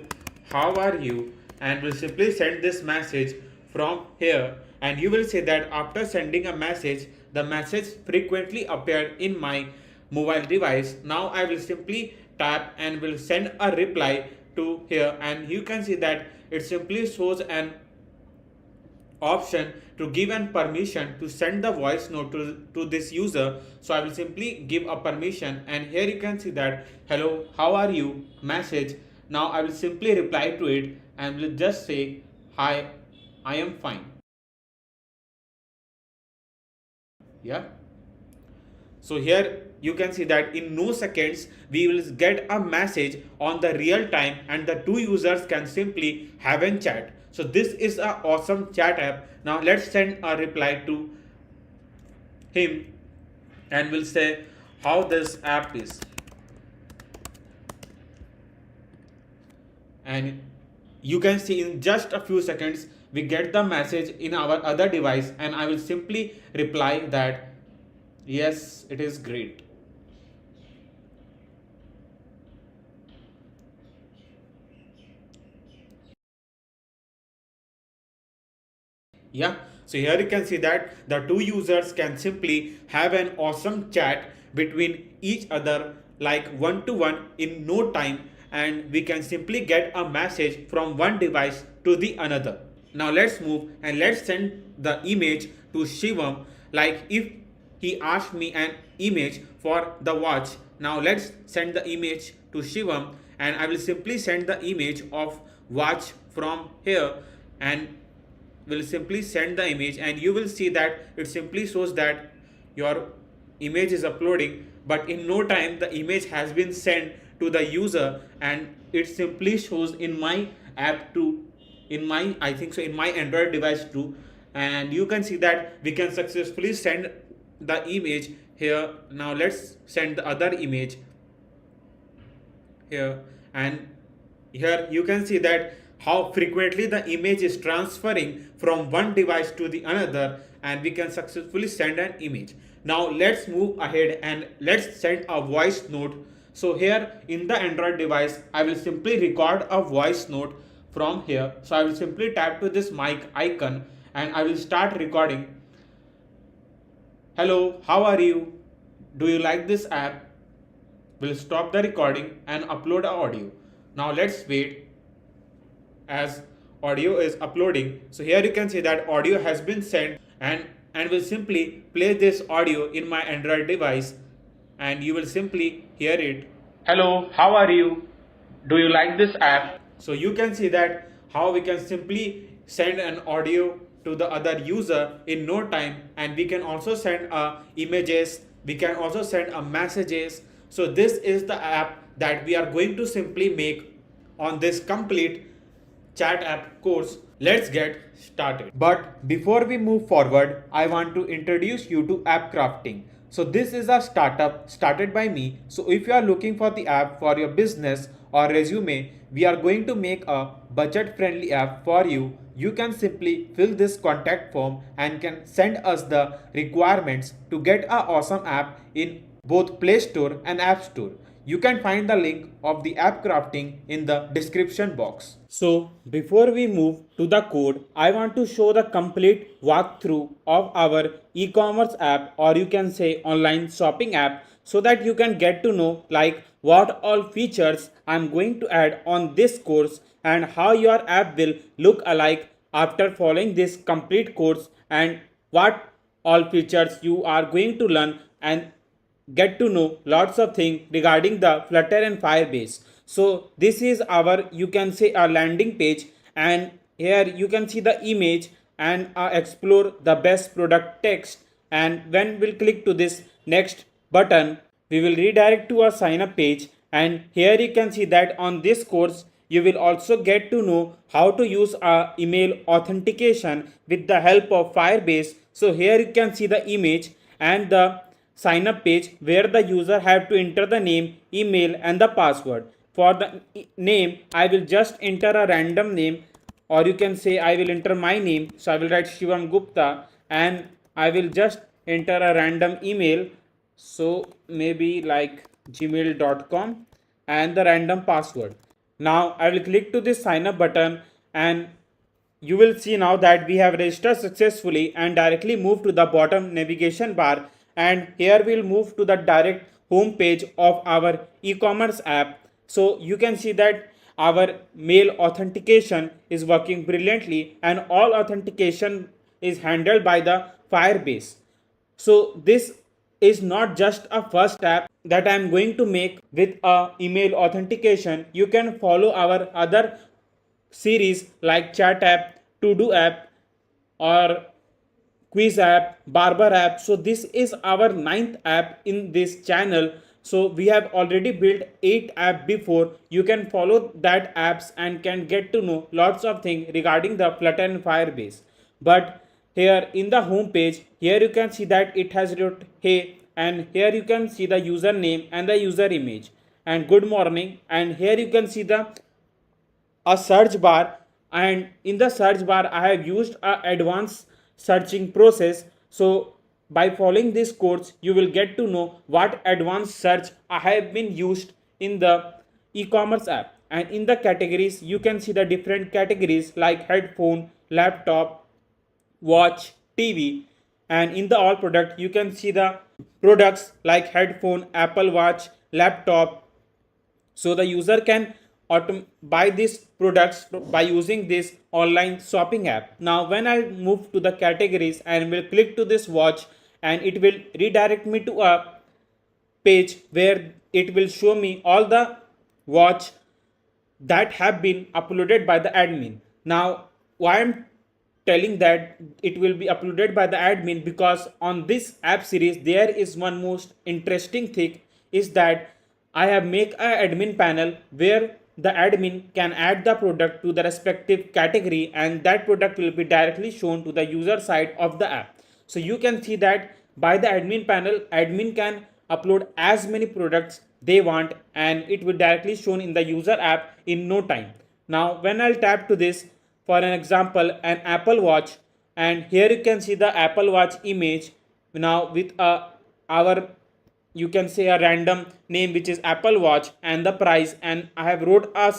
how are you, and will simply send this message from here, and you will see that after sending a message the message frequently appeared in my mobile device. Now I will simply tap and will send a reply to here, and you can see that it simply shows an option to give an permission to send the voice note to this user. So I will simply give a permission, and here you can see that hello, how are you message. Now I will simply reply to it and will just say hi, I am fine. Yeah. So here you can see that in no seconds we will get a message on the real time, and the two users can simply have a chat. So this is an awesome chat app. Now let's send a reply to him and we'll say how this app is. And you can see in just a few seconds we get the message in our other device, and I will simply reply that yes, it is great. Yeah, so here you can see that the two users can simply have an awesome chat between each other like one to one in no time, and we can simply get a message from one device to the another. Now let's move and let's send the image to Shivam. Like if he asked me an image for the watch, now let's send the image to Shivam, and I will simply send the image of watch from here, and will simply send the image, and you will see that it simply shows that your image is uploading, but in no time the image has been sent to the user, and it simply shows in my app too, in my, I think so, in my Android device too. And you can see that we can successfully send the image here. Now let's send the other image here, and here you can see that how frequently the image is transferring from one device to the another, and we can successfully send an image. Now let's move ahead and let's send a voice note. So here in the Android device I will simply record a voice note from here. So I will simply tap to this mic icon and I will start recording. Hello, how are you? Do you like this app? We'll stop the recording and upload a audio. Now let's wait as audio is uploading. So here you can see that audio has been sent, and will simply play this audio in my Android device, and you will simply hear it. Hello, how are you? Do you like this app? So you can see that how we can simply send an audio to the other user in no time, and we can also send images, we can also send messages. So this is the app that we are going to simply make on this complete chat app course. Let's get started. But before we move forward, I want to introduce you to app crafting. So this is a startup started by me. So if you are looking for the app for your business or resume, we are going to make a budget friendly app for you. You can simply fill this contact form and can send us the requirements to get an awesome app in both Play Store and App Store. You can find the link of the app crafting in the description box. So before we move to the code, I want to show the complete walkthrough of our e-commerce app, or you can say online shopping app, so that you can get to know like what all features I'm going to add on this course and how your app will look alike after following this complete course, and what all features you are going to learn and get to know lots of things regarding the Flutter and Firebase. So this is our, you can say, a landing page, and here you can see the image and explore the best product text. And when we'll click to this next button, we will redirect to a sign up page, and here you can see that on this course you will also get to know how to use email authentication with the help of Firebase. So here you can see the image and the sign up page where the user have to enter the name, email and the password. For the name, I will just enter a random name, or you can say I will enter my name. So I will write Shivam Gupta, and I will just enter a random email. So maybe like gmail.com, and the random password. Now I will click to this sign up button, and you will see now that we have registered successfully and directly move to the bottom navigation bar, and here we'll move to the direct home page of our e-commerce app. So you can see that our mail authentication is working brilliantly and all authentication is handled by the Firebase. So this is not just a first app that I'm going to make with a email authentication. You can follow our other series like chat app, to do app, or quiz app, barber app. So this is our ninth app in this channel. So we have already built 8 app before. You can follow that apps and can get to know lots of things regarding the Flutter and Firebase. But here in the home page, here you can see that it has wrote hey, and here you can see the username and the user image and good morning, and here you can see the a search bar, and in the search bar I have used a advanced searching process. So by following this course you will get to know what advanced search I have been used in the e-commerce app. And in the categories you can see the different categories like headphone, laptop, watch, TV. And in the all product you can see the products like headphone, Apple Watch, laptop. So the user can buy these products by using this online shopping app. Now when I move to the categories and will click to this watch, and it will redirect me to a page where it will show me all the watch that have been uploaded by the admin. Now, why I'm telling that it will be uploaded by the admin, because on this app series there is one most interesting thing is that I have make a admin panel where the admin can add the product to the respective category, and that product will be directly shown to the user side of the app. So you can see that by the admin panel, admin can upload as many products they want and it will directly shown in the user app in no time. Now when I'll tap to this, for an example an Apple Watch, and here you can see the Apple Watch image now with our, you can say, a random name which is Apple Watch and the price, and I have wrote a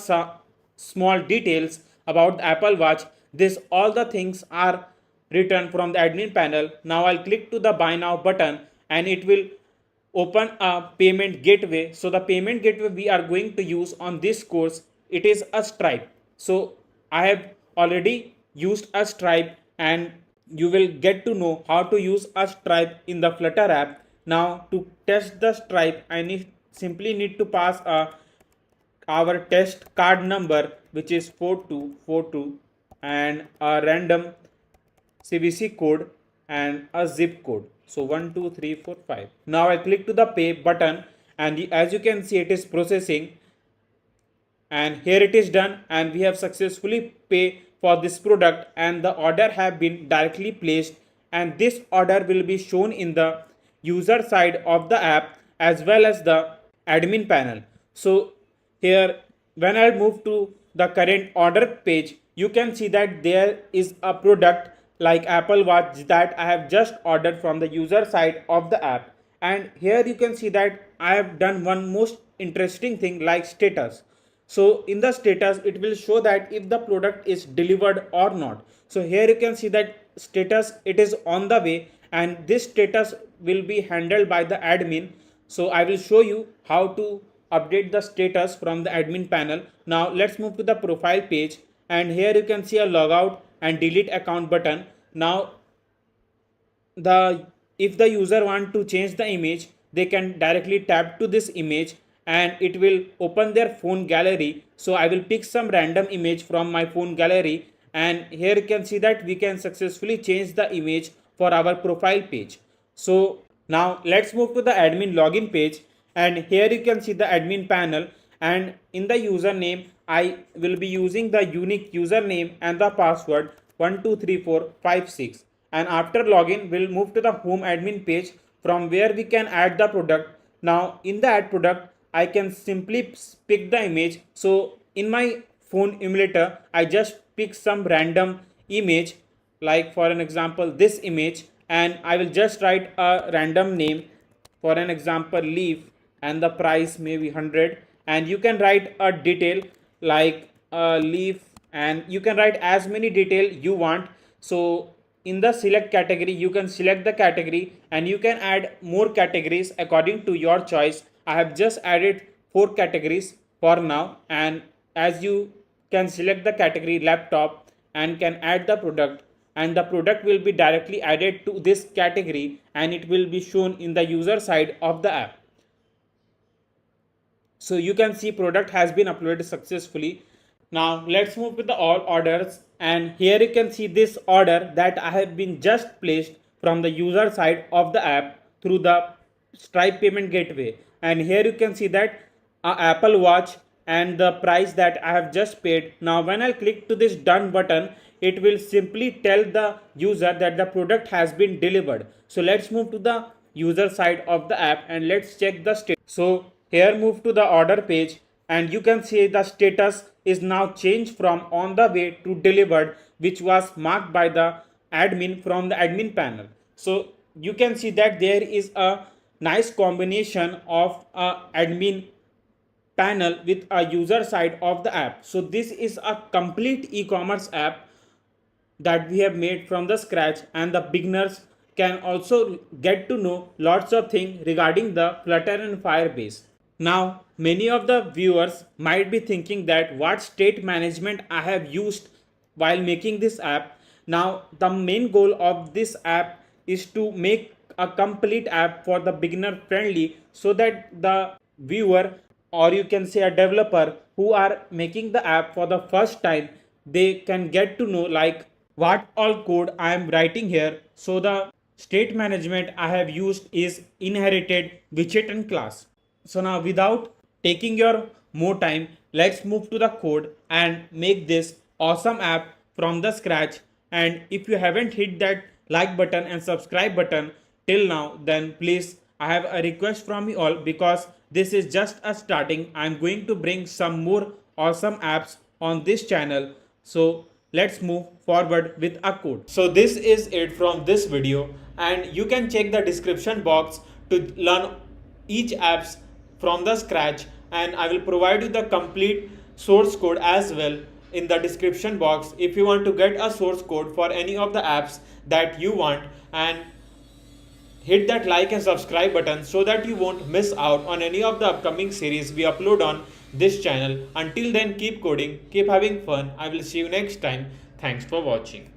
small details about the Apple Watch. This all the things are written from the admin panel. Now I'll click to the buy now button and it will open a payment gateway. So the payment gateway we are going to use on this course, it is a Stripe. So I have already used a Stripe, and you will get to know how to use a Stripe in the Flutter app. Now to test the Stripe I simply need to pass our test card number which is 4242 and a random CVC code and a zip code. So 12345. Now I click to the pay button, and as you can see it is processing, and here it is done, and we have successfully paid for this product and the order have been directly placed, and this order will be shown in the user side of the app as well as the admin panel. So here when I move to the current order page, you can see that there is a product like Apple Watch that I have just ordered from the user side of the app. And here you can see that I have done one most interesting thing like status. So in the status it will show that if the product is delivered or not. So here you can see that status, it is on the way, and this status will be handled by the admin. So I will show you how to update the status from the admin panel. Now let's move to the profile page, and here you can see a logout and delete account button. Now the if the user want to change the image, they can directly tap to this image and it will open their phone gallery. So I will pick some random image from my phone gallery, and here you can see that we can successfully change the image for our profile page. So now let's move to the admin login page, and here you can see the admin panel, and in the username I will be using the unique username and the password 123456. And after login we'll move to the home admin page from where we can add the product. Now in the add product I can simply pick the image. So in my phone emulator I just pick some random image, like for an example this image, and I will just write a random name, for an example leaf, and the price may be 100, and you can write a detail like leaf and you can write as many detail you want. So in the select category, you can select the category and you can add more categories according to your choice. I have just added 4 categories for now, and as you can select the category laptop and can add the product, and the product will be directly added to this category and it will be shown in the user side of the app. So you can see product has been uploaded successfully. Now let's move with the all orders, and here you can see this order that I have been just placed from the user side of the app through the Stripe payment gateway. And here you can see that Apple Watch and the price that I have just paid. Now when I click to this done button, it will simply tell the user that the product has been delivered. So let's move to the user side of the app and let's check the state. So here move to the order page, and you can see the status is now changed from on the way to delivered, which was marked by the admin from the admin panel. So you can see that there is a nice combination of admin panel with a user side of the app. So this is a complete e-commerce app that we have made from the scratch, and the beginners can also get to know lots of things regarding the Flutter and Firebase. Now, many of the viewers might be thinking that what state management I have used while making this app. Now, the main goal of this app is to make a complete app for the beginner friendly, so that the viewer, or you can say a developer who are making the app for the first time, they can get to know like what all code I am writing here. So the state management I have used is inherited widget and class. So now without taking your more time, let's move to the code and make this awesome app from the scratch. And if you haven't hit that like button and subscribe button till now, then please, I have a request from you all, because this is just a starting. I'm going to bring some more awesome apps on this channel. So let's move forward with a code. So this is it from this video, and you can check the description box to learn each apps from the scratch, and I will provide you the complete source code as well in the description box if you want to get a source code for any of the apps that you want. And hit that like and subscribe button so that you won't miss out on any of the upcoming series we upload on this channel. Until then, keep coding, keep having fun. I will see you next time. Thanks for watching.